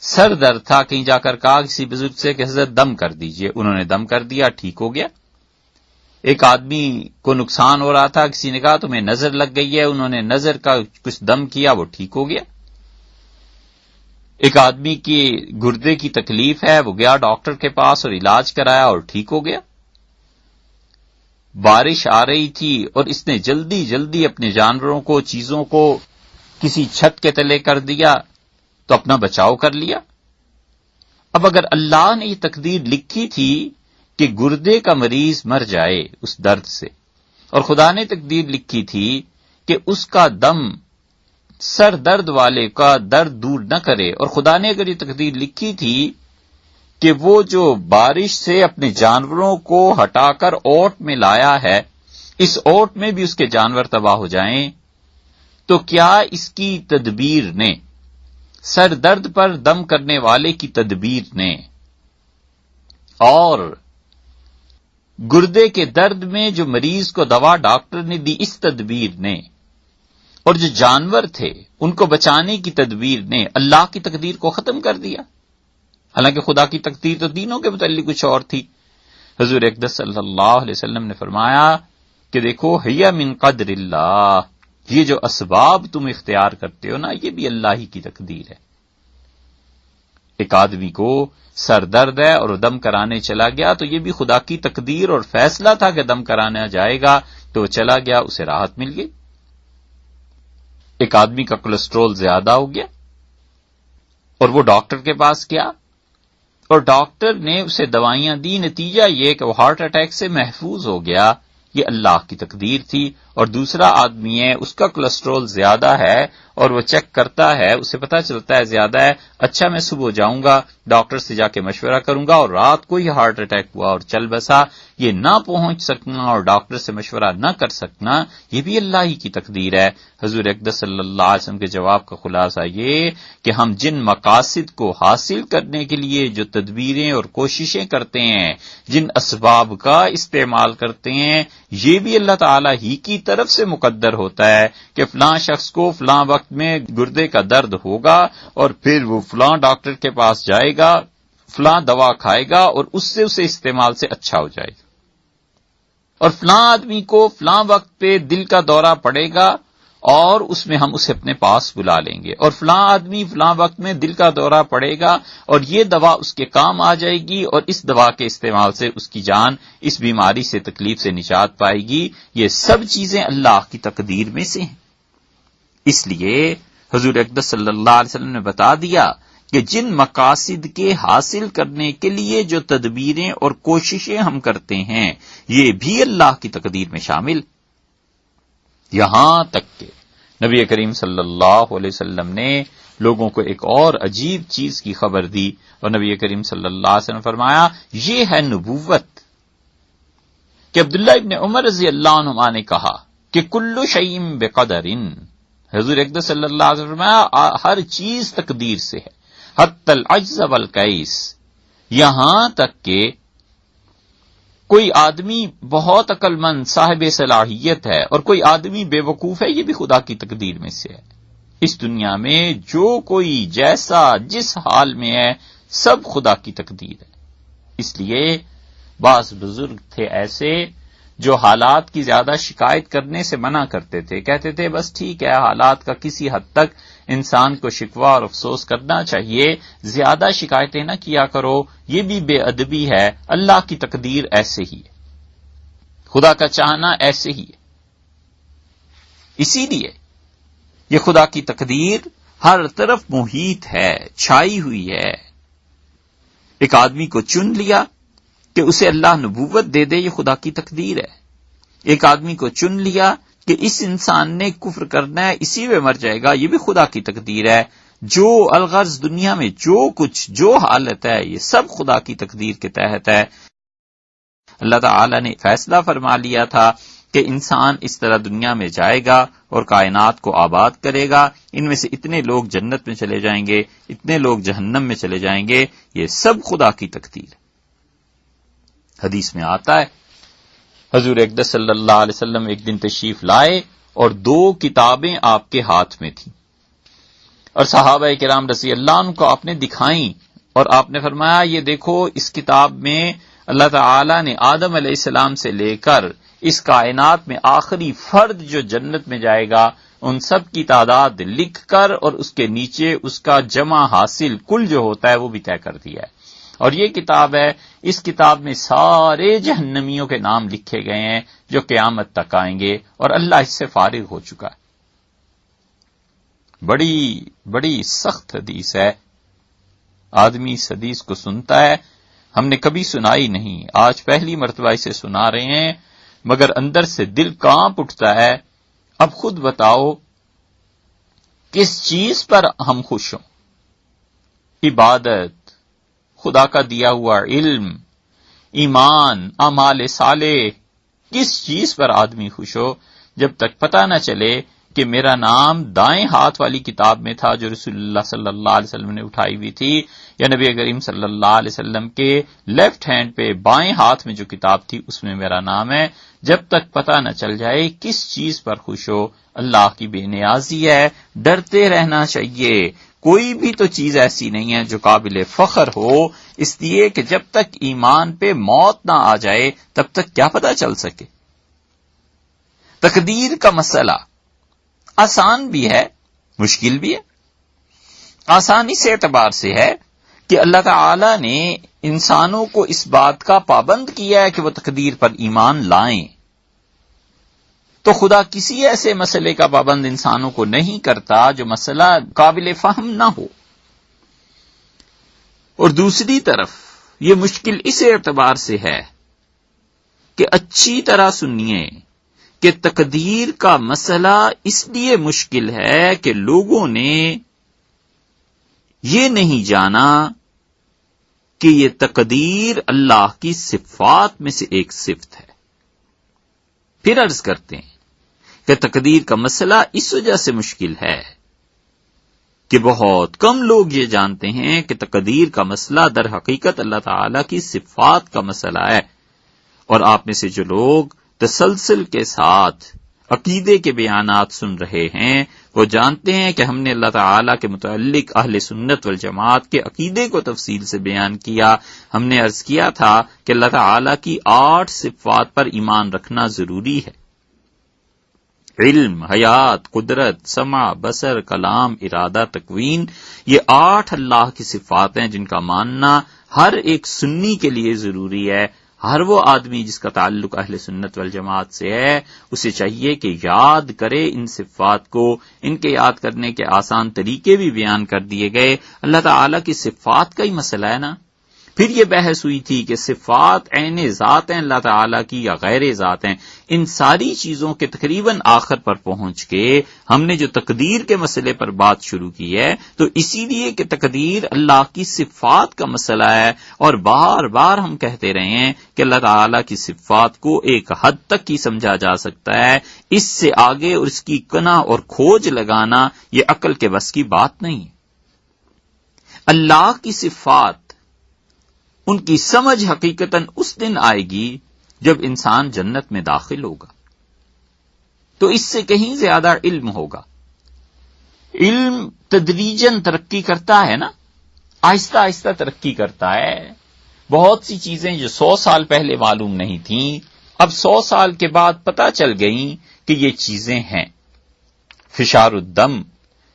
S1: سر درد تھا، کہیں جا کر کہا کسی بزرگ سے کہ حضرت دم کر دیجئے، انہوں نے دم کر دیا، ٹھیک ہو گیا۔ ایک آدمی کو نقصان ہو رہا تھا، کسی نے کہا تمہیں نظر لگ گئی ہے، انہوں نے نظر کا کچھ دم کیا، وہ ٹھیک ہو گیا۔ ایک آدمی کی گردے کی تکلیف ہے، وہ گیا ڈاکٹر کے پاس اور علاج کرایا اور ٹھیک ہو گیا۔ بارش آ رہی تھی اور اس نے جلدی جلدی اپنے جانوروں کو، چیزوں کو کسی چھت کے تلے کر دیا تو اپنا بچاؤ کر لیا۔ اب اگر اللہ نے یہ تقدیر لکھی تھی کہ گردے کا مریض مر جائے اس درد سے، اور خدا نے تقدیر لکھی تھی کہ اس کا دم سر درد والے کا درد دور نہ کرے، اور خدا نے اگر یہ تقدیر لکھی تھی کہ وہ جو بارش سے اپنے جانوروں کو ہٹا کر اوٹ میں لایا ہے، اس اوٹ میں بھی اس کے جانور تباہ ہو جائیں، تو کیا اس کی تدبیر نے، سر درد پر دم کرنے والے کی تدبیر نے، اور گردے کے درد میں جو مریض کو دوا ڈاکٹر نے دی اس تدبیر نے، اور جو جانور تھے ان کو بچانے کی تدبیر نے اللہ کی تقدیر کو ختم کر دیا؟ حالانکہ خدا کی تقدیر تو دینوں کے متعلق کچھ اور تھی۔ حضور اقدس صلی اللہ علیہ وسلم نے فرمایا کہ دیکھو ہی من قدر اللہ، یہ جو اسباب تم اختیار کرتے ہو نا، یہ بھی اللہ ہی کی تقدیر ہے۔ ایک آدمی کو سر درد ہے اور دم کرانے چلا گیا تو یہ بھی خدا کی تقدیر اور فیصلہ تھا کہ دم کرانا جائے گا، تو وہ چلا گیا، اسے راحت مل گئی۔ ایک آدمی کا کولیسٹرول زیادہ ہو گیا اور وہ ڈاکٹر کے پاس گیا، اور ڈاکٹر نے اسے دوائیاں دی، نتیجہ یہ کہ وہ ہارٹ اٹیک سے محفوظ ہو گیا، یہ اللہ کی تقدیر تھی۔ اور دوسرا آدمی ہے، اس کا کولیسٹرول زیادہ ہے اور وہ چیک کرتا ہے، اسے پتہ چلتا ہے زیادہ ہے، اچھا میں صبح جاؤں گا ڈاکٹر سے جا کے مشورہ کروں گا، اور رات کو ہی ہارٹ اٹیک ہوا اور چل بسا۔ یہ نہ پہنچ سکنا اور ڈاکٹر سے مشورہ نہ کر سکنا، یہ بھی اللہ ہی کی تقدیر ہے۔ حضور اقدس صلی اللہ علیہ وسلم کے جواب کا خلاصہ یہ کہ ہم جن مقاصد کو حاصل کرنے کے لیے جو تدبیریں اور کوششیں کرتے ہیں، جن اسباب کا استعمال کرتے ہیں، یہ بھی اللہ تعالیٰ ہی کی طرف سے مقدر ہوتا ہے کہ فلاں شخص کو فلاں وقت میں گردے کا درد ہوگا، اور پھر وہ فلاں ڈاکٹر کے پاس جائے گا، فلاں دوا کھائے گا اور اس سے اسے استعمال سے اچھا ہو جائے گا، اور فلاں آدمی کو فلاں وقت پہ دل کا دورہ پڑے گا اور اس میں ہم اسے اپنے پاس بلا لیں گے، اور فلاں آدمی فلاں وقت میں دل کا دورہ پڑے گا اور یہ دوا اس کے کام آ جائے گی، اور اس دوا کے استعمال سے اس کی جان اس بیماری سے، تکلیف سے نجات پائے گی۔ یہ سب چیزیں اللہ کی تقدیر میں سے ہیں۔ اس لیے حضور اقدس صلی اللہ علیہ وسلم نے بتا دیا کہ جن مقاصد کے حاصل کرنے کے لیے جو تدبیریں اور کوششیں ہم کرتے ہیں، یہ بھی اللہ کی تقدیر میں شامل۔ یہاں تک کہ نبی کریم صلی اللہ علیہ وسلم نے لوگوں کو ایک اور عجیب چیز کی خبر دی، اور نبی کریم صلی اللہ علیہ وسلم فرمایا یہ ہے نبوت، کہ عبداللہ ابن عمر رضی اللہ عنہما نے کہا کہ کل شیء بقدر، حضور اقدس صلی اللہ علیہ وسلم فرمایا ہر چیز تقدیر سے ہے، حتی العجز والکیس، یہاں تک کہ کوئی آدمی بہت عقل مند صاحب صلاحیت ہے اور کوئی آدمی بے وقوف ہے، یہ بھی خدا کی تقدیر میں سے ہے۔ اس دنیا میں جو کوئی جیسا جس حال میں ہے سب خدا کی تقدیر ہے۔ اس لیے بعض بزرگ تھے ایسے جو حالات کی زیادہ شکایت کرنے سے منع کرتے تھے، کہتے تھے بس ٹھیک ہے، حالات کا کسی حد تک انسان کو شکوہ اور افسوس کرنا چاہیے، زیادہ شکایتیں نہ کیا کرو، یہ بھی بے ادبی ہے، اللہ کی تقدیر ایسے ہی ہے، خدا کا چاہنا ایسے ہی ہے۔ اسی لیے یہ خدا کی تقدیر ہر طرف محیط ہے، چھائی ہوئی ہے۔ ایک آدمی کو چن لیا کہ اسے اللہ نبوت دے دے، یہ خدا کی تقدیر ہے۔ ایک آدمی کو چن لیا کہ اس انسان نے کفر کرنا ہے، اسی میں مر جائے گا، یہ بھی خدا کی تقدیر ہے۔ جو الغرض دنیا میں جو کچھ جو حالت ہے یہ سب خدا کی تقدیر کے تحت ہے۔ اللہ تعالی نے فیصلہ فرما لیا تھا کہ انسان اس طرح دنیا میں جائے گا اور کائنات کو آباد کرے گا، ان میں سے اتنے لوگ جنت میں چلے جائیں گے، اتنے لوگ جہنم میں چلے جائیں گے، یہ سب خدا کی تقدیر ہے۔ حدیث میں آتا ہے حضور اقدس صلی اللہ علیہ وسلم ایک دن تشریف لائے اور 2 کتابیں آپ کے ہاتھ میں تھیں، اور صحابہ کرام رضی اللہ عنہ کو آپ نے دکھائیں اور آپ نے فرمایا یہ دیکھو، اس کتاب میں اللہ تعالی نے آدم علیہ السلام سے لے کر اس کائنات میں آخری فرد جو جنت میں جائے گا ان سب کی تعداد لکھ کر اور اس کے نیچے اس کا جمع حاصل کل جو ہوتا ہے وہ بھی طے کر دیا ہے، اور یہ کتاب ہے، اس کتاب میں سارے جہنمیوں کے نام لکھے گئے ہیں جو قیامت تک آئیں گے، اور اللہ اس سے فارغ ہو چکا ہے۔ بڑی بڑی سخت حدیث ہے، آدمی اس حدیث کو سنتا ہے، ہم نے کبھی سنائی نہیں، آج پہلی مرتبہ اسے سنا رہے ہیں، مگر اندر سے دل کانپ اٹھتا ہے۔ اب خود بتاؤ کس چیز پر ہم خوش ہوں؟ عبادت، خدا کا دیا ہوا علم، ایمان، اعمال صالح، کس چیز پر آدمی خوش ہو جب تک پتہ نہ چلے کہ میرا نام دائیں ہاتھ والی کتاب میں تھا جو رسول اللہ صلی اللہ علیہ وسلم نے اٹھائی ہوئی تھی، یا نبی کریم صلی اللہ علیہ وسلم کے لیفٹ ہینڈ پہ بائیں ہاتھ میں جو کتاب تھی اس میں میرا نام ہے۔ جب تک پتہ نہ چل جائے کس چیز پر خوش ہو، اللہ کی بے نیازی ہے، ڈرتے رہنا چاہیے۔ کوئی بھی تو چیز ایسی نہیں ہے جو قابل فخر ہو، اس لیے کہ جب تک ایمان پہ موت نہ آ جائے تب تک کیا پتہ چل سکے۔ تقدیر کا مسئلہ آسان بھی ہے، مشکل بھی ہے۔ آسان اس اعتبار سے ہے کہ اللہ تعالی نے انسانوں کو اس بات کا پابند کیا ہے کہ وہ تقدیر پر ایمان لائیں، تو خدا کسی ایسے مسئلے کا پابند انسانوں کو نہیں کرتا جو مسئلہ قابل فہم نہ ہو۔ اور دوسری طرف یہ مشکل اس اعتبار سے ہے کہ اچھی طرح سنیے کہ تقدیر کا مسئلہ اس لیے مشکل ہے کہ لوگوں نے یہ نہیں جانا کہ یہ تقدیر اللہ کی صفات میں سے ایک صفت ہے۔ پھر عرض کرتے ہیں کہ تقدیر کا مسئلہ اس وجہ سے مشکل ہے کہ بہت کم لوگ یہ جانتے ہیں کہ تقدیر کا مسئلہ در حقیقت اللہ تعالی کی صفات کا مسئلہ ہے، اور آپ میں سے جو لوگ تسلسل کے ساتھ عقیدے کے بیانات سن رہے ہیں وہ جانتے ہیں کہ ہم نے اللہ تعالیٰ کے متعلق اہل سنت والجماعت کے عقیدے کو تفصیل سے بیان کیا۔ ہم نے عرض کیا تھا کہ اللہ تعالیٰ کی 8 صفات پر ایمان رکھنا ضروری ہے۔ علم، حیات، قدرت، سمع، بصر، کلام، ارادہ، تکوین، یہ 8 اللہ کی صفات ہیں جن کا ماننا ہر ایک سنی کے لیے ضروری ہے۔ ہر وہ آدمی جس کا تعلق اہل سنت والجماعت سے ہے اسے چاہیے کہ یاد کرے ان صفات کو۔ ان کے یاد کرنے کے آسان طریقے بھی بیان کر دیے گئے۔ اللہ تعالیٰ کی صفات کا ہی مسئلہ ہے نا۔ پھر یہ بحث ہوئی تھی کہ صفات عین ذات ہیں اللہ تعالیٰ کی یا غیر ذات ہیں۔ ان ساری چیزوں کے تقریباً آخر پر پہنچ کے ہم نے جو تقدیر کے مسئلے پر بات شروع کی ہے تو اسی لیے کہ تقدیر اللہ کی صفات کا مسئلہ ہے، اور بار بار ہم کہتے رہے ہیں کہ اللہ تعالیٰ کی صفات کو ایک حد تک ہی سمجھا جا سکتا ہے، اس سے آگے اور اس کی کنا اور کھوج لگانا یہ عقل کے بس کی بات نہیں ہے۔ اللہ کی صفات ان کی سمجھ حقیقتاً اس دن آئے گی جب انسان جنت میں داخل ہوگا، تو اس سے کہیں زیادہ علم ہوگا۔ علم تدریجاً ترقی کرتا ہے نا، آہستہ آہستہ ترقی کرتا ہے۔ بہت سی چیزیں جو 100 سال پہلے معلوم نہیں تھیں، اب 100 سال کے بعد پتہ چل گئیں کہ یہ چیزیں ہیں۔ فشار الدم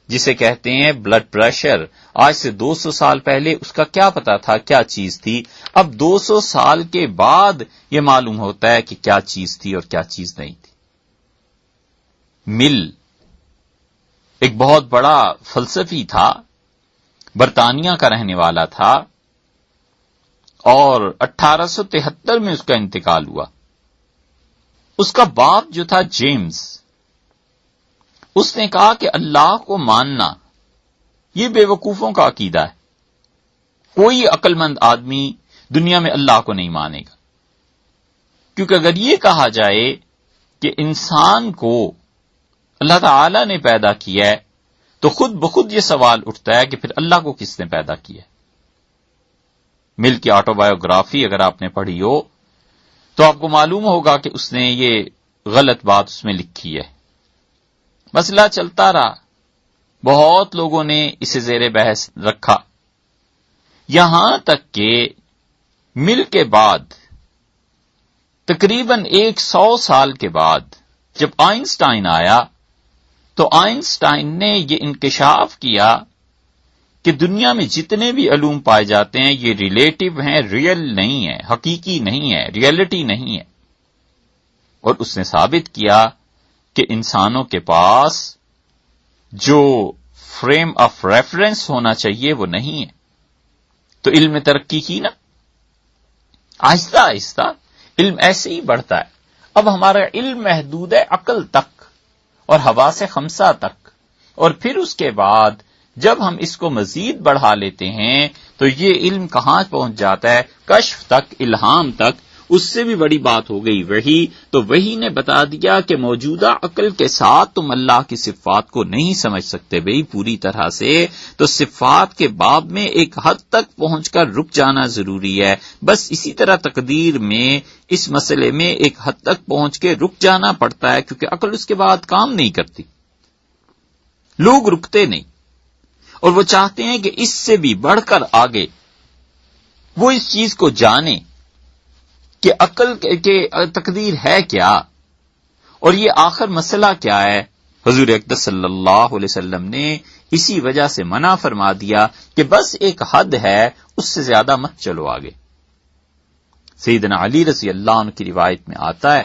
S1: جسے کہتے ہیں بلڈ پریشر، آج سے 200 سال پہلے اس کا کیا پتا تھا، کیا چیز تھی؟ اب 200 سال کے بعد یہ معلوم ہوتا ہے کہ کیا چیز تھی اور کیا چیز نہیں تھی۔ مل ایک بہت بڑا فلسفی تھا، برطانیہ کا رہنے والا تھا، اور 1873 میں اس کا انتقال ہوا۔ اس کا باپ جو تھا جیمز، اس نے کہا کہ اللہ کو ماننا یہ بے وقوفوں کا عقیدہ ہے، کوئی عقل مند آدمی دنیا میں اللہ کو نہیں مانے گا، کیونکہ اگر یہ کہا جائے کہ انسان کو اللہ تعالی نے پیدا کیا ہے تو خود بخود یہ سوال اٹھتا ہے کہ پھر اللہ کو کس نے پیدا کیا ہے۔ مل کی آٹو بایوگرافی اگر آپ نے پڑھی ہو تو آپ کو معلوم ہوگا کہ اس نے یہ غلط بات اس میں لکھی ہے۔ مسئلہ چلتا رہا، بہت لوگوں نے اسے زیر بحث رکھا، یہاں تک کہ مل کے بعد تقریباً 100 سال کے بعد جب آئنسٹائن آیا تو آئنسٹائن نے یہ انکشاف کیا کہ دنیا میں جتنے بھی علوم پائے جاتے ہیں یہ ریلیٹو ہیں، ریئل نہیں ہے، حقیقی نہیں ہے، ریئلٹی نہیں ہے۔ اور اس نے ثابت کیا کہ انسانوں کے پاس جو فریم آف ریفرنس ہونا چاہیے وہ نہیں ہے۔ تو علم میں ترقی کی نا، آہستہ آہستہ علم ایسے ہی بڑھتا ہے۔ اب ہمارا علم محدود ہے عقل تک اور حواس خمسہ تک، اور پھر اس کے بعد جب ہم اس کو مزید بڑھا لیتے ہیں تو یہ علم کہاں پہنچ جاتا ہے؟ کشف تک، الہام تک۔ اس سے بھی بڑی بات ہو گئی وحی، تو وحی نے بتا دیا کہ موجودہ عقل کے ساتھ تم اللہ کی صفات کو نہیں سمجھ سکتے بھئی پوری طرح سے، تو صفات کے باب میں ایک حد تک پہنچ کر رک جانا ضروری ہے۔ بس اسی طرح تقدیر میں اس مسئلے میں ایک حد تک پہنچ کے رک جانا پڑتا ہے، کیونکہ عقل اس کے بعد کام نہیں کرتی، لوگ رکتے نہیں، اور وہ چاہتے ہیں کہ اس سے بھی بڑھ کر آگے وہ اس چیز کو جانے کہ عقل کے تقدیر ہے کیا اور یہ آخر مسئلہ کیا ہے۔ حضور اقدس صلی اللہ علیہ وسلم نے اسی وجہ سے منع فرما دیا کہ بس ایک حد ہے، اس سے زیادہ مت چلو آگے۔ سیدنا علی رضی اللہ عنہ کی روایت میں آتا ہے،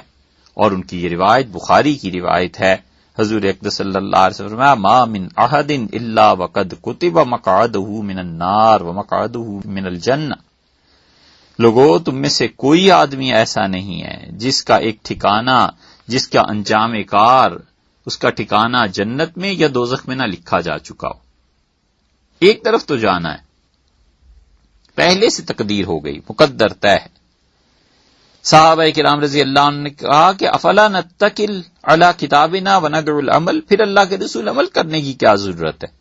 S1: اور ان کی یہ روایت بخاری کی روایت ہے، حضور اقدس صلی اللہ علیہ وسلم فرمایا ما من احد الا وقد كتب مقعده من النار ومقعده من الجنہ۔ لوگو تم میں سے کوئی آدمی ایسا نہیں ہے جس کا ایک ٹھکانہ، جس کا انجام کار، اس کا ٹھکانہ جنت میں یا دوزخ میں نہ لکھا جا چکا ہو۔ ایک طرف تو جانا ہے، پہلے سے تقدیر ہو گئی، مقدر طے ہے۔ صحابہ کرام رضی اللہ عنہ نے کہا کہ افلا نتکل علی کتابنا وندع العمل، پھر اللہ کے رسول عمل کرنے کی کیا ضرورت ہے؟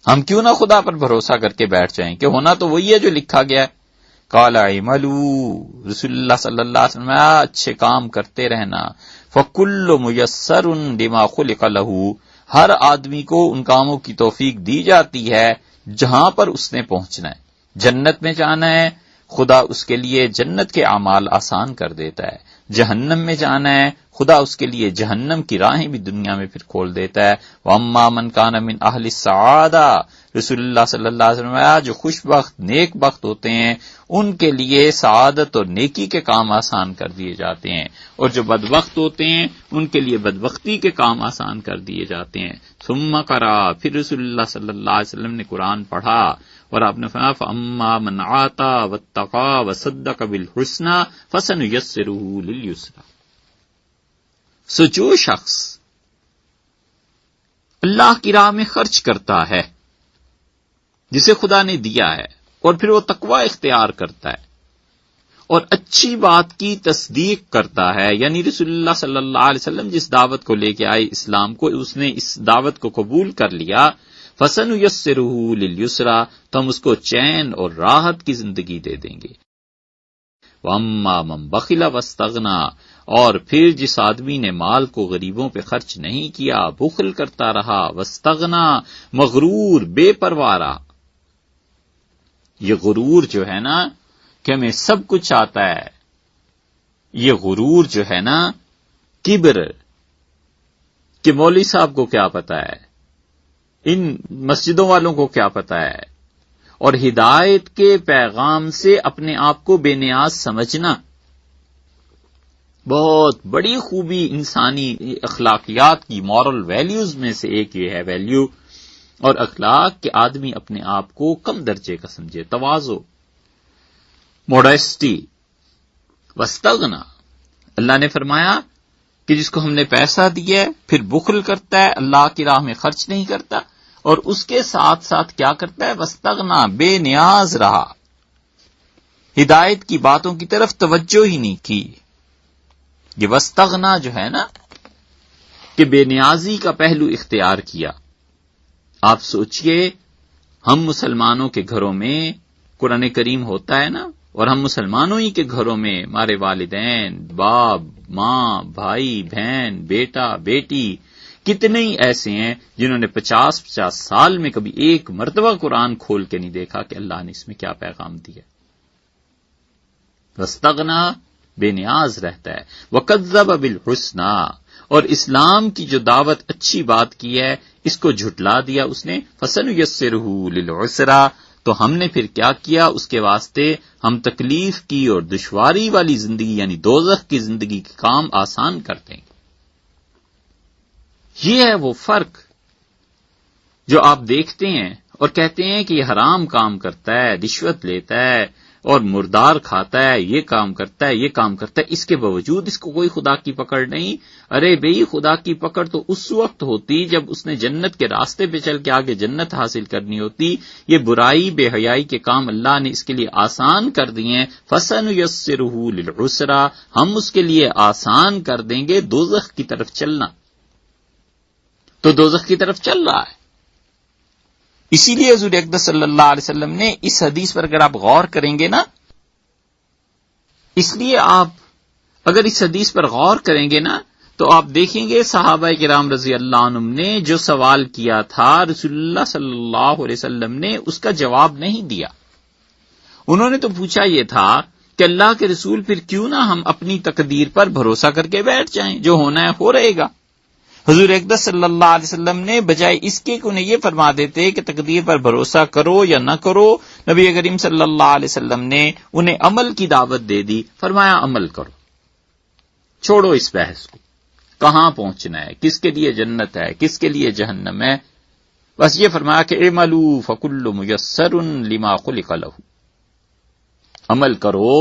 S1: ہم کیوں نہ خدا پر بھروسہ کر کے بیٹھ جائیں کہ ہونا تو وہی ہے جو لکھا گیا ہے۔ قال اعملوا، رسول اللہ صلی اللہ علیہ وسلم اچھے کام کرتے رہنا، فکل میسر لما خلق له، ہر آدمی کو ان کاموں کی توفیق دی جاتی ہے جہاں پر اس نے پہنچنا ہے۔ جنت میں جانا ہے، خدا اس کے لیے جنت کے اعمال آسان کر دیتا ہے۔ جہنم میں جانا ہے، خدا اس کے لیے جہنم کی راہیں بھی دنیا میں پھر کھول دیتا ہے۔ وَأَمَّا مَنْ كَانَ مِنْ أَهْلِ السَّعَادَةِ، رسول اللہ صلی اللہ علیہ وسلم جو خوش بخت نیک بخت ہوتے ہیں ان کے لیے سعادت اور نیکی کے کام آسان کر دیے جاتے ہیں، اور جو بدبخت ہوتے ہیں ان کے لیے بدبختی کے کام آسان کر دیے جاتے ہیں۔ ثم قرأ، پھر رسول اللہ صلی اللہ علیہ وسلم نے قرآن پڑھا اور آپ نے فرمایا فَأَمَّا مَنْ آتَى وَاتَّقَى وَصَدَّقَ بِالْحُسْنَى فَسَنُيَسِّرُهُ لِلْيُسْرَى۔ سو جو شخص اللہ کی راہ میں خرچ کرتا ہے جسے خدا نے دیا ہے، اور پھر وہ تقوی اختیار کرتا ہے اور اچھی بات کی تصدیق کرتا ہے، یعنی رسول اللہ صلی اللہ علیہ وسلم جس دعوت کو لے کے آئے اسلام کو، اس نے اس دعوت کو قبول کر لیا، فَسَنُيَسِّرُهُ لِلْيُسْرَىٰ، تو ہم اس کو چین اور راحت کی زندگی دے دیں گے۔ وَأَمَّا مَن بَخِلَ وَاسْتَغْنَىٰ، اور پھر جس آدمی نے مال کو غریبوں پہ خرچ نہیں کیا، بخل کرتا رہا، واستغنیٰ، مغرور، بے پرواہ رہا۔ یہ غرور جو ہے نا کہ ہمیں سب کچھ آتا ہے، یہ غرور جو ہے نا، کبر، کہ مولوی صاحب کو کیا پتا ہے، ان مسجدوں والوں کو کیا پتا ہے، اور ہدایت کے پیغام سے اپنے آپ کو بے نیاز سمجھنا، بہت بڑی خوبی انسانی اخلاقیات کی، مورل ویلیوز میں سے ایک یہ ہے ویلیو اور اخلاق کہ آدمی اپنے آپ کو کم درجے کا سمجھے، تواضع، موڈیسٹی۔ واستغنا، اللہ نے فرمایا کہ جس کو ہم نے پیسہ دیا ہے پھر بخل کرتا ہے، اللہ کی راہ میں خرچ نہیں کرتا، اور اس کے ساتھ ساتھ کیا کرتا ہے، واستغنا، بے نیاز رہا، ہدایت کی باتوں کی طرف توجہ ہی نہیں کی۔ یہ واستغنا جو ہے نا کہ بے نیازی کا پہلو اختیار کیا۔ آپ سوچئے ہم مسلمانوں کے گھروں میں قرآن کریم ہوتا ہے نا، اور ہم مسلمانوں ہی کے گھروں میں ہمارے والدین، باپ، ماں، بھائی، بہن، بیٹا، بیٹی، کتنے ہی ایسے ہیں جنہوں نے 50 سال میں کبھی ایک مرتبہ قرآن کھول کے نہیں دیکھا کہ اللہ نے اس میں کیا پیغام دیا۔ واستغنا، بے نیاز رہتا ہے۔ وَكَذَّبَ بِالْحُسْنَىٰ، اور اسلام کی جو دعوت اچھی بات کی ہے اس کو جھٹلا دیا اس نے۔ فَسَنُيَسِّرُهُ لِلْعُسْرَىٰ، تو ہم نے پھر کیا کیا اس کے واسطے، ہم تکلیف کی اور دشواری والی زندگی یعنی دوزخ کی زندگی کے کام آسان کر دیں گے۔ یہ ہے وہ فرق جو آپ دیکھتے ہیں اور کہتے ہیں کہ یہ حرام کام کرتا ہے، رشوت لیتا ہے اور مردار کھاتا ہے، یہ کام کرتا ہے، یہ کام کرتا ہے، اس کے باوجود اس کو کوئی خدا کی پکڑ نہیں۔ ارے بھئی، خدا کی پکڑ تو اس وقت ہوتی جب اس نے جنت کے راستے پہ چل کے آگے جنت حاصل کرنی ہوتی۔ یہ برائی، بے حیائی کے کام اللہ نے اس کے لیے آسان کر دیے ہیں۔ فَسَنُيَسِّرُهُ لِلْعُسْرَىٰ، ہم اس کے لیے آسان کر دیں گے دوزخ کی طرف چلنا۔ تو دوزخ کی طرف چل رہا ہے۔ اسی لیے حضور اقدس صلی اللہ علیہ وسلم نے اس حدیث پر اگر آپ غور کریں گے نا، اس لیے آپ اگر اس حدیث پر غور کریں گے نا تو آپ دیکھیں گے صحابہ کرام رضی اللہ عنہم نے جو سوال کیا تھا رسول اللہ صلی اللہ علیہ وسلم نے اس کا جواب نہیں دیا۔ انہوں نے تو پوچھا یہ تھا کہ اللہ کے رسول پھر کیوں نہ ہم اپنی تقدیر پر بھروسہ کر کے بیٹھ جائیں، جو ہونا ہے ہو رہے گا۔ حضور اقدس صلی اللہ علیہ وسلم نے بجائے اس کے کہ انہیں یہ فرما دیتے کہ تقدیر پر بھروسہ کرو یا نہ کرو، نبی کریم صلی اللہ علیہ وسلم نے انہیں عمل کی دعوت دے دی۔ فرمایا عمل کرو، چھوڑو اس بحث کو، کہاں پہنچنا ہے، کس کے لیے جنت ہے، کس کے لیے جہنم ہے، بس یہ فرمایا کہ اعملوا فکل میسر لما خلق لہ، عمل کرو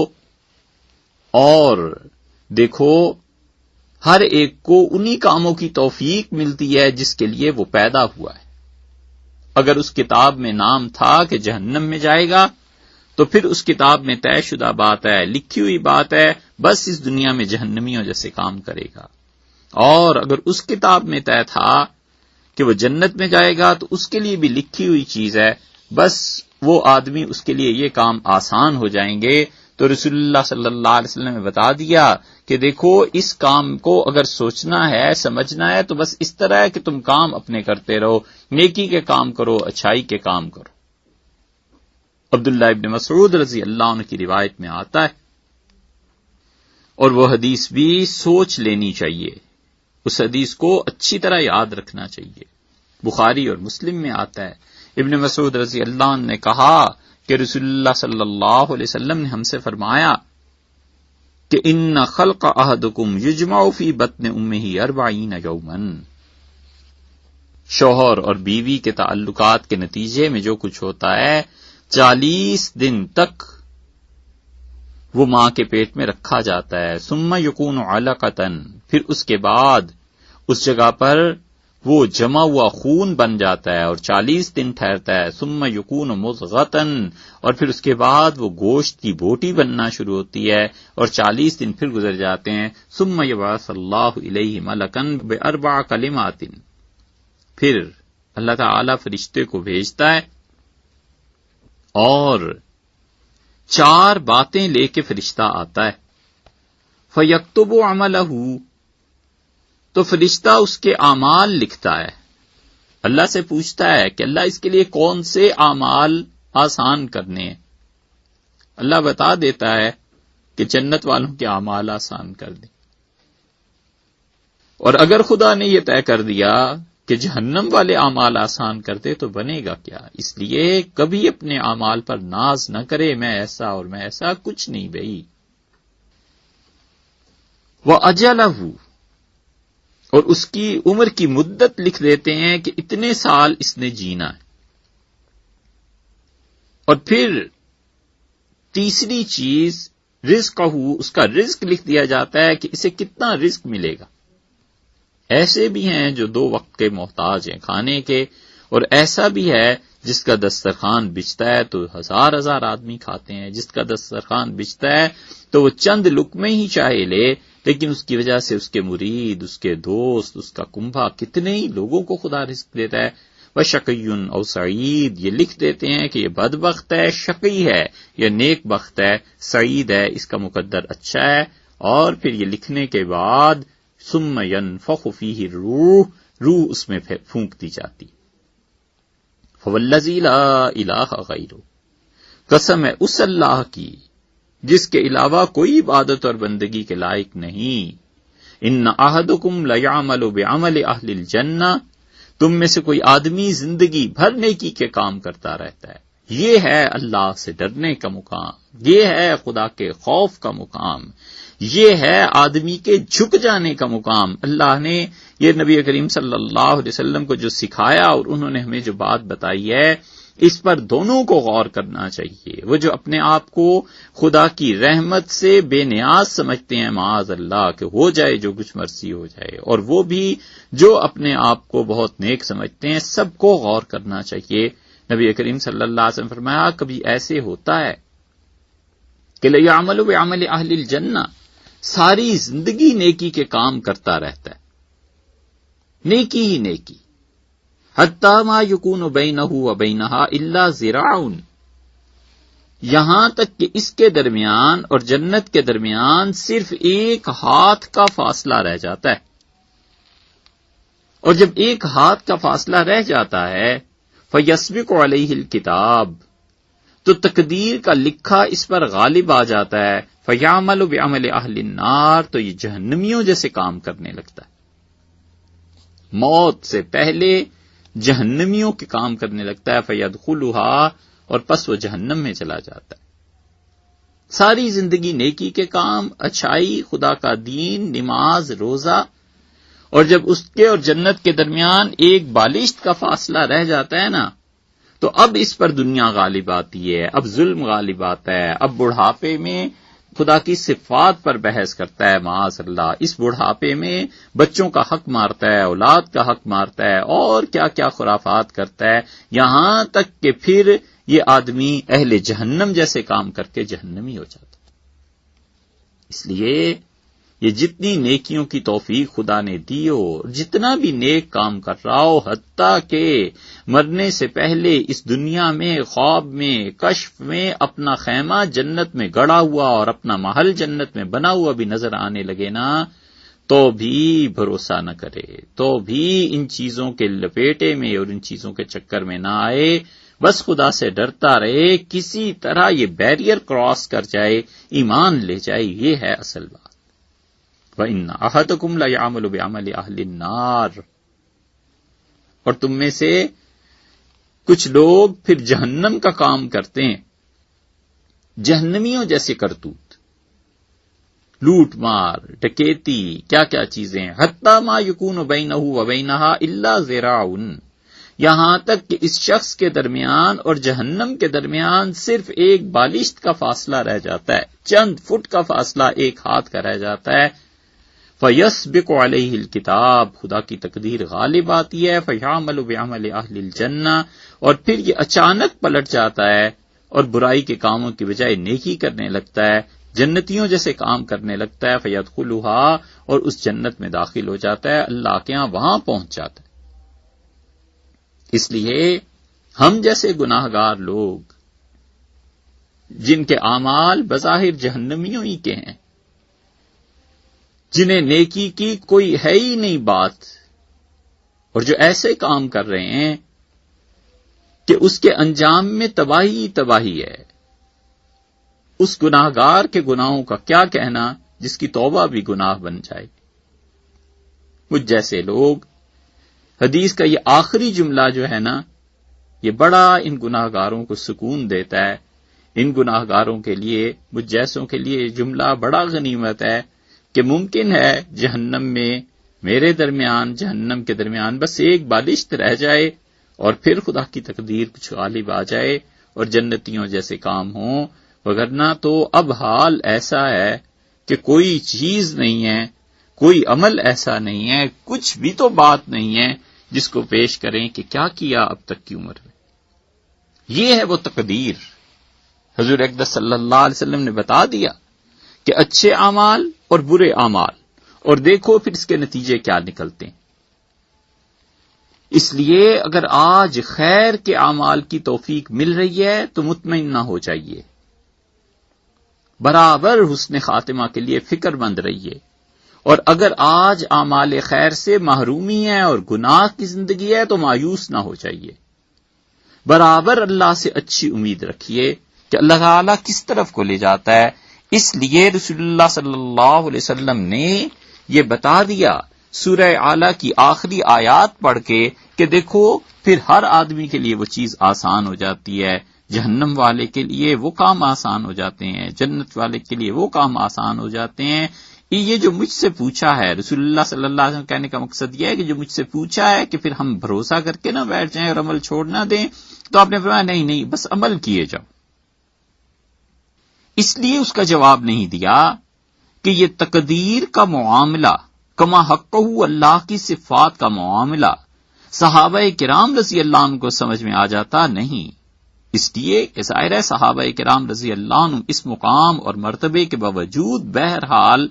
S1: اور دیکھو ہر ایک کو انہی کاموں کی توفیق ملتی ہے جس کے لیے وہ پیدا ہوا ہے۔ اگر اس کتاب میں نام تھا کہ جہنم میں جائے گا تو پھر اس کتاب میں طے شدہ بات ہے، لکھی ہوئی بات ہے، بس اس دنیا میں جہنمیوں جیسے کام کرے گا۔ اور اگر اس کتاب میں طے تھا کہ وہ جنت میں جائے گا تو اس کے لیے بھی لکھی ہوئی چیز ہے، بس وہ آدمی اس کے لیے یہ کام آسان ہو جائیں گے۔ تو رسول اللہ صلی اللہ علیہ وسلم نے بتا دیا کہ دیکھو اس کام کو اگر سوچنا ہے، سمجھنا ہے تو بس اس طرح ہے کہ تم کام اپنے کرتے رہو، نیکی کے کام کرو، اچھائی کے کام کرو۔ عبداللہ ابن مسعود رضی اللہ عنہ کی روایت میں آتا ہے، اور وہ حدیث بھی سوچ لینی چاہیے، اس حدیث کو اچھی طرح یاد رکھنا چاہیے، بخاری اور مسلم میں آتا ہے۔ ابن مسعود رضی اللہ عنہ نے کہا کہ رسول اللہ صلی اللہ علیہ وسلم نے ہم سے فرمایا کہ ان خلق احدکم یجمع فی بطن امہ 40 یوما، شوہر اور بیوی کے تعلقات کے نتیجے میں جو کچھ ہوتا ہے 40 دن تک وہ ماں کے پیٹ میں رکھا جاتا ہے۔ ثم یکون علقۃ، پھر اس کے بعد اس جگہ پر وہ جمع ہوا خون بن جاتا ہے اور 40 دن ٹھہرتا ہے۔ ثم یکون مضغۃ، اور پھر اس کے بعد وہ گوشت کی بوٹی بننا شروع ہوتی ہے اور 40 دن پھر گزر جاتے ہیں۔ ثم یبعث اللہ الیہ ملکا ب4 کلمات، پھر اللہ تعالی فرشتے کو بھیجتا ہے اور 4 باتیں لے کے فرشتہ آتا ہے. فَيَكْتُبُ عَمَلَهُ، تو فرشتہ اس کے اعمال لکھتا ہے. اللہ سے پوچھتا ہے کہ اللہ اس کے لیے کون سے اعمال آسان کرنے ہیں. اللہ بتا دیتا ہے کہ جنت والوں کے اعمال آسان کر دیں. اور اگر خدا نے یہ طے کر دیا کہ جہنم والے اعمال آسان کر دے تو بنے گا کیا؟ اس لیے کبھی اپنے اعمال پر ناز نہ کرے، میں ایسا اور میں ایسا، کچھ نہیں بھئی. وَأَجَلَهُ، اور اس کی عمر کی مدت لکھ دیتے ہیں کہ اتنے سال اس نے جینا ہے. اور پھر تیسری چیز رزقہ، اس کا رزق لکھ دیا جاتا ہے کہ اسے کتنا رزق ملے گا. ایسے بھی ہیں جو 2 وقت کے محتاج ہیں کھانے کے، اور ایسا بھی ہے جس کا دسترخوان بچتا ہے تو ہزار آدمی کھاتے ہیں، جس کا دسترخوان بچتا ہے تو وہ چند لقمے ہی چاہے لے، لیکن اس کی وجہ سے اس کے مرید، اس کے دوست، اس کا کنبہ، کتنے ہی لوگوں کو خدا رزق دیتا ہے. وَشَقِيٌّ أَوْ سَعِيدٌ، یہ لکھ دیتے ہیں کہ یہ بدبخت ہے، شقی ہے، یا نیک بخت ہے، سعید ہے، اس کا مقدر اچھا ہے. اور پھر یہ لکھنے کے بعد ثُمَّ يَنفَخُ فِيهِ الرُّوحُ، روح اس میں پھونک دی جاتی. فَوَالَّذِي لَا إِلَٰهَ غَيْرُهُ، قسم ہے اس اللہ کی جس کے علاوہ کوئی عبادت اور بندگی کے لائق نہیں. إِنَّ أَحَدَكُمْ لَيَعْمَلُ بِعَمَلِ أَهْلِ الْجَنَّةِ، تم میں سے کوئی آدمی زندگی بھر نیکی کے کام کرتا رہتا ہے. یہ ہے اللہ سے ڈرنے کا مقام، یہ ہے خدا کے خوف کا مقام، یہ ہے آدمی کے جھک جانے کا مقام. اللہ نے یہ نبی کریم صلی اللہ علیہ وسلم کو جو سکھایا اور انہوں نے ہمیں جو بات بتائی ہے، اس پر دونوں کو غور کرنا چاہیے. وہ جو اپنے آپ کو خدا کی رحمت سے بے نیاز سمجھتے ہیں، معاذ اللہ کہ ہو جائے جو کچھ مرضی ہو جائے، اور وہ بھی جو اپنے آپ کو بہت نیک سمجھتے ہیں، سب کو غور کرنا چاہیے. نبی کریم صلی اللہ علیہ وسلم فرمایا کبھی ایسے ہوتا ہے کہ لَيَعْمَلُ بِعَمَلِ أَهْلِ الْجَنَّةِ، ساری زندگی نیکی کے کام کرتا رہتا ہے، نیکی ہی نیکی. حتی ما یکون بینہ و بینہا الا ذراع، یہاں تک کہ اس کے درمیان اور جنت کے درمیان صرف 1 ہاتھ کا فاصلہ رہ جاتا ہے. اور جب 1 ہاتھ کا فاصلہ رہ جاتا ہے فیسبق علیہ الکتاب، تو تقدیر کا لکھا اس پر غالب آ جاتا ہے. فیعمل بعمل اہل النار، تو یہ جہنمیوں جیسے کام کرنے لگتا ہے. موت سے پہلے جہنمیوں کے کام کرنے لگتا ہے. فیدخلھا، اور پس وہ جہنم میں چلا جاتا ہے. ساری زندگی نیکی کے کام، اچھائی، خدا کا دین، نماز، روزہ، اور جب اس کے اور جنت کے درمیان 1 بالشت کا فاصلہ رہ جاتا ہے نا، تو اب اس پر دنیا غالب آتی ہے، اب ظلم غالب آتا ہے. اب بڑھاپے میں خدا کی صفات پر بحث کرتا ہے، معاذ اللہ. اس بڑھاپے میں بچوں کا حق مارتا ہے، اولاد کا حق مارتا ہے، اور کیا کیا خرافات کرتا ہے، یہاں تک کہ پھر یہ آدمی اہل جہنم جیسے کام کر کے جہنمی ہو جاتا ہے. اس لیے یہ جتنی نیکیوں کی توفیق خدا نے دی ہو، جتنا بھی نیک کام کر رہا ہو، حتیٰ کہ مرنے سے پہلے اس دنیا میں خواب میں کشف میں اپنا خیمہ جنت میں گڑا ہوا اور اپنا محل جنت میں بنا ہوا بھی نظر آنے لگے نا، تو بھی بھروسہ نہ کرے، تو بھی ان چیزوں کے لپیٹے میں اور ان چیزوں کے چکر میں نہ آئے. بس خدا سے ڈرتا رہے، کسی طرح یہ بیریئر کراس کر جائے، ایمان لے جائے. یہ ہے اصل بات. وَإِنَّ أَحَدَكُمْ لَيَعْمَلُ بِعَمَلِ أَهْلِ النَّارِ، اور تم میں سے کچھ لوگ پھر جہنم کا کام کرتے ہیں، جہنمیوں جیسے کرتوت، لوٹ مار، ڈکیتی، کیا کیا چیزیں. حتی ما یکون بینہ و بینہا الا ذراع، یہاں تک کہ اس شخص کے درمیان اور جہنم کے درمیان صرف 1 بالشت کا فاصلہ رہ جاتا ہے، چند فٹ کا فاصلہ 1 ہاتھ کا رہ جاتا ہے. فَيَسْبِقُ عَلَيْهِ الْكِتَابُ، خدا کی تقدیر غالب آتی ہے. فَيَعْمَلُ بِعَمَلِ أَهْلِ الْجَنَّةِ، اور پھر یہ اچانک پلٹ جاتا ہے اور برائی کے کاموں کی بجائے نیکی کرنے لگتا ہے، جنتیوں جیسے کام کرنے لگتا ہے. فَيَدْخُلُهَا، اور اس جنت میں داخل ہو جاتا ہے، اللہ کے ہاں وہاں پہنچ جاتا ہے. اس لیے ہم جیسے گناہگار لوگ جن کے اعمال بظاہر جہنمیوں ہی کے ہیں، جنہیں نیکی کی کوئی ہے ہی نہیں بات، اور جو ایسے کام کر رہے ہیں کہ اس کے انجام میں تباہی تباہی ہے، اس گناہگار کے گناہوں کا کیا کہنا جس کی توبہ بھی گناہ بن جائے۔ مجھ جیسے لوگ، حدیث کا یہ آخری جملہ جو ہے نا، یہ بڑا ان گناہگاروں کو سکون دیتا ہے۔ ان گناہگاروں کے لیے، مجھ جیسوں کے لیے یہ جملہ بڑا غنیمت ہے کہ ممکن ہے جہنم میں میرے درمیان، جہنم کے درمیان بس ایک بالشت رہ جائے، اور پھر خدا کی تقدیر کچھ غالب آ جائے اور جنتیوں جیسے کام ہوں، وگرنہ تو اب حال ایسا ہے کہ کوئی چیز نہیں ہے، کوئی عمل ایسا نہیں ہے، کچھ بھی تو بات نہیں ہے جس کو پیش کریں کہ کیا کیا اب تک کی عمر میں۔ یہ ہے وہ تقدیر۔ حضور اقدس صلی اللہ علیہ وسلم نے بتا دیا کہ اچھے اعمال اور برے اعمال، اور دیکھو پھر اس کے نتیجے کیا نکلتے ہیں۔ اس لیے اگر آج خیر کے اعمال کی توفیق مل رہی ہے تو مطمئن نہ ہو جائیے، برابر حسن خاتمہ کے لیے فکر مند رہیے، اور اگر آج اعمال خیر سے محرومی ہے اور گناہ کی زندگی ہے تو مایوس نہ ہو جائیے، برابر اللہ سے اچھی امید رکھیے کہ اللہ تعالیٰ کس طرف کو لے جاتا ہے۔ اس لیے رسول اللہ صلی اللہ علیہ وسلم نے یہ بتا دیا سورہ اعلیٰ کی آخری آیات پڑھ کے کہ دیکھو پھر ہر آدمی کے لیے وہ چیز آسان ہو جاتی ہے، جہنم والے کے لیے وہ کام آسان ہو جاتے ہیں، جنت والے کے لیے وہ کام آسان ہو جاتے ہیں۔ یہ جو مجھ سے پوچھا ہے، رسول اللہ صلی اللہ علیہ وسلم کہنے کا مقصد یہ ہے کہ جو مجھ سے پوچھا ہے کہ پھر ہم بھروسہ کر کے نہ بیٹھ جائیں اور عمل چھوڑ نہ دیں، تو آپ نے فرمایا نہیں بس عمل کیے جاؤ۔ اس لیے اس کا جواب نہیں دیا کہ یہ تقدیر کا معاملہ، کما حقہ اللہ کی صفات کا معاملہ صحابہ کرام رضی اللہ عنہ کو سمجھ میں آ جاتا نہیں۔ اس لیے کہ ظاہر ہے صحابہ کرام رضی اللہ عنہ اس مقام اور مرتبے کے باوجود بہرحال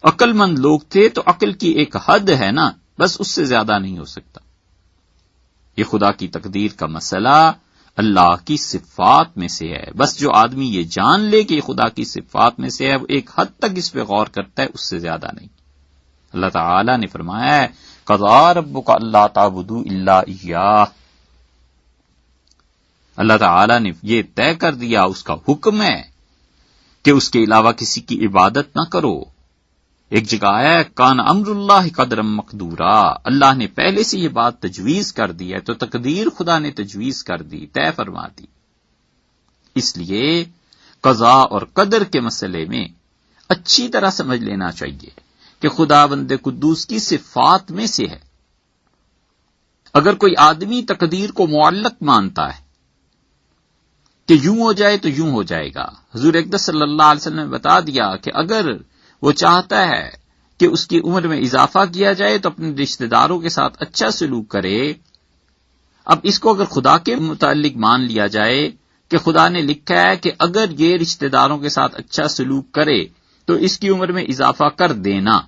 S1: عقل مند لوگ تھے، تو عقل کی ایک حد ہے نا، بس اس سے زیادہ نہیں ہو سکتا۔ یہ خدا کی تقدیر کا مسئلہ اللہ کی صفات میں سے ہے، بس جو آدمی یہ جان لے کہ یہ خدا کی صفات میں سے ہے، وہ ایک حد تک اس پہ غور کرتا ہے، اس سے زیادہ نہیں۔ اللہ تعالی نے فرمایا ہے قضا ربک الا تعبدوا الا ایاہ، اللہ تعالی نے یہ طے کر دیا، اس کا حکم ہے کہ اس کے علاوہ کسی کی عبادت نہ کرو۔ ایک جگہ آیا ہے کان امر اللہ قدرا مقدورا، اللہ نے پہلے سے یہ بات تجویز کر دی ہے، تو تقدیر خدا نے تجویز کر دی، طے فرما دی۔ اس لیے قضا اور قدر کے مسئلے میں اچھی طرح سمجھ لینا چاہیے کہ خداوند قدوس کی صفات میں سے ہے۔ اگر کوئی آدمی تقدیر کو معلق مانتا ہے کہ یوں ہو جائے تو یوں ہو جائے گا، حضور اقدس صلی اللہ علیہ وسلم نے بتا دیا کہ اگر وہ چاہتا ہے کہ اس کی عمر میں اضافہ کیا جائے تو اپنے رشتہ داروں کے ساتھ اچھا سلوک کرے۔ اب اس کو اگر خدا کے متعلق مان لیا جائے کہ خدا نے لکھا ہے کہ اگر یہ رشتہ داروں کے ساتھ اچھا سلوک کرے تو اس کی عمر میں اضافہ کر دینا،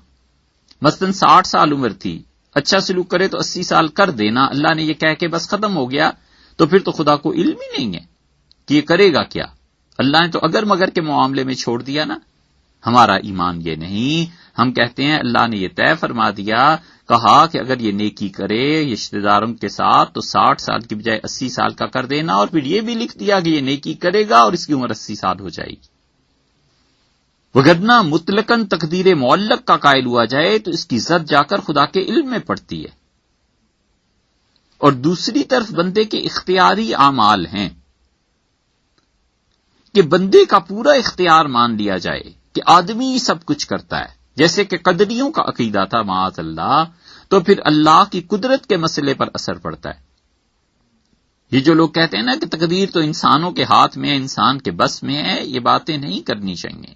S1: مثلا 60 سال عمر تھی، اچھا سلوک کرے تو 80 سال کر دینا، اللہ نے یہ کہہ کے بس ختم ہو گیا، تو پھر تو خدا کو علم ہی نہیں ہے کہ یہ کرے گا کیا۔ اللہ نے تو اگر مگر کے معاملے میں چھوڑ دیا نا۔ ہمارا ایمان یہ نہیں، ہم کہتے ہیں اللہ نے یہ طے فرما دیا، کہا کہ اگر یہ نیکی کرے رشتہ داروں کے ساتھ تو 60 سال کی بجائے 80 سال کا کر دینا، اور پھر یہ بھی لکھ دیا کہ یہ نیکی کرے گا اور اس کی عمر 80 سال ہو جائے گی۔ وگرنہ مطلقاً تقدیر معلق کا قائل ہوا جائے تو اس کی زد جا کر خدا کے علم میں پڑتی ہے، اور دوسری طرف بندے کے اختیاری اعمال ہیں کہ بندے کا پورا اختیار مان لیا جائے کہ آدمی سب کچھ کرتا ہے، جیسے کہ قدریوں کا عقیدہ تھا معاذ اللہ، تو پھر اللہ کی قدرت کے مسئلے پر اثر پڑتا ہے۔ یہ جو لوگ کہتے ہیں نا کہ تقدیر تو انسانوں کے ہاتھ میں ہے، انسان کے بس میں ہے، یہ باتیں نہیں کرنی چاہیے۔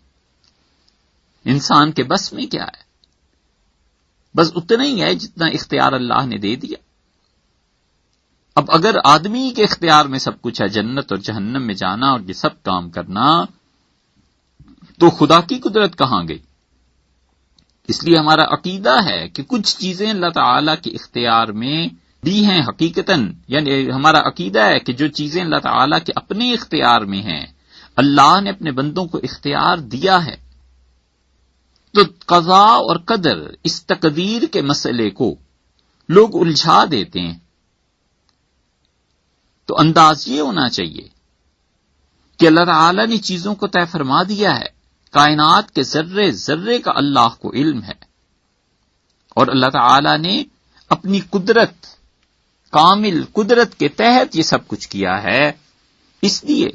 S1: انسان کے بس میں کیا ہے؟ بس اتنا ہی ہے جتنا اختیار اللہ نے دے دیا۔ اب اگر آدمی کے اختیار میں سب کچھ ہے، جنت اور جہنم میں جانا اور یہ سب کام کرنا، تو خدا کی قدرت کہاں گئی؟ اس لیے ہمارا عقیدہ ہے کہ کچھ چیزیں اللہ تعالی کے اختیار میں دی ہیں حقیقتاً، یعنی ہمارا عقیدہ ہے کہ جو چیزیں اللہ تعالیٰ کے اپنے اختیار میں ہیں، اللہ نے اپنے بندوں کو اختیار دیا ہے، تو قضاء اور قدر اس تقدیر کے مسئلے کو لوگ الجھا دیتے ہیں۔ تو انداز یہ ہونا چاہیے کہ اللہ تعالیٰ نے چیزوں کو طے فرما دیا ہے، کائنات کے ذرے ذرے کا اللہ کو علم ہے، اور اللہ تعالیٰ نے اپنی قدرت، کامل قدرت کے تحت یہ سب کچھ کیا ہے، اس لیے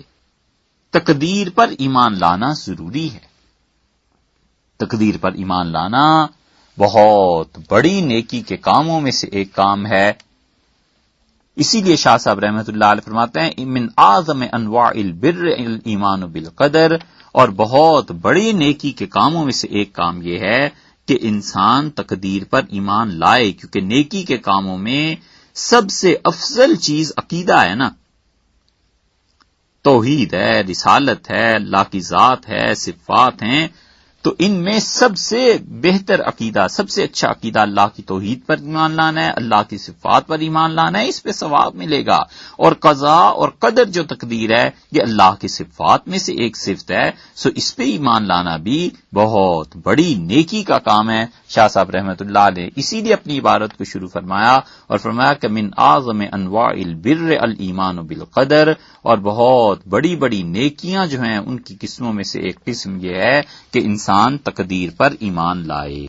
S1: تقدیر پر ایمان لانا ضروری ہے۔ تقدیر پر ایمان لانا بہت بڑی نیکی کے کاموں میں سے ایک کام ہے۔ اسی لیے شاہ صاحب رحمۃ اللہ علیہ فرماتے ہیں من اعظم انواع البر الایمان بالقدر، اور بہت بڑی نیکی کے کاموں میں سے ایک کام یہ ہے کہ انسان تقدیر پر ایمان لائے، کیونکہ نیکی کے کاموں میں سب سے افضل چیز عقیدہ ہے نا، توحید ہے، رسالت ہے، اللہ کی ذات ہے، صفات ہیں، تو ان میں سب سے بہتر عقیدہ، سب سے اچھا عقیدہ اللہ کی توحید پر ایمان لانا ہے، اللہ کی صفات پر ایمان لانا ہے، اس پہ ثواب ملے گا۔ اور قضاء اور قدر جو تقدیر ہے یہ اللہ کی صفات میں سے ایک صفت ہے، سو اس پہ ایمان لانا بھی بہت بڑی نیکی کا کام ہے۔ شاہ صاحب رحمۃ اللہ علیہ اسی لیے اپنی عبارت کو شروع فرمایا اور فرمایا کہ من اعظم انواع البر الایمان بالقدر، اور بہت بڑی بڑی نیکیاں جو ہیں ان کی قسموں میں سے ایک قسم یہ ہے کہ انسان تقدیر پر ایمان لائے۔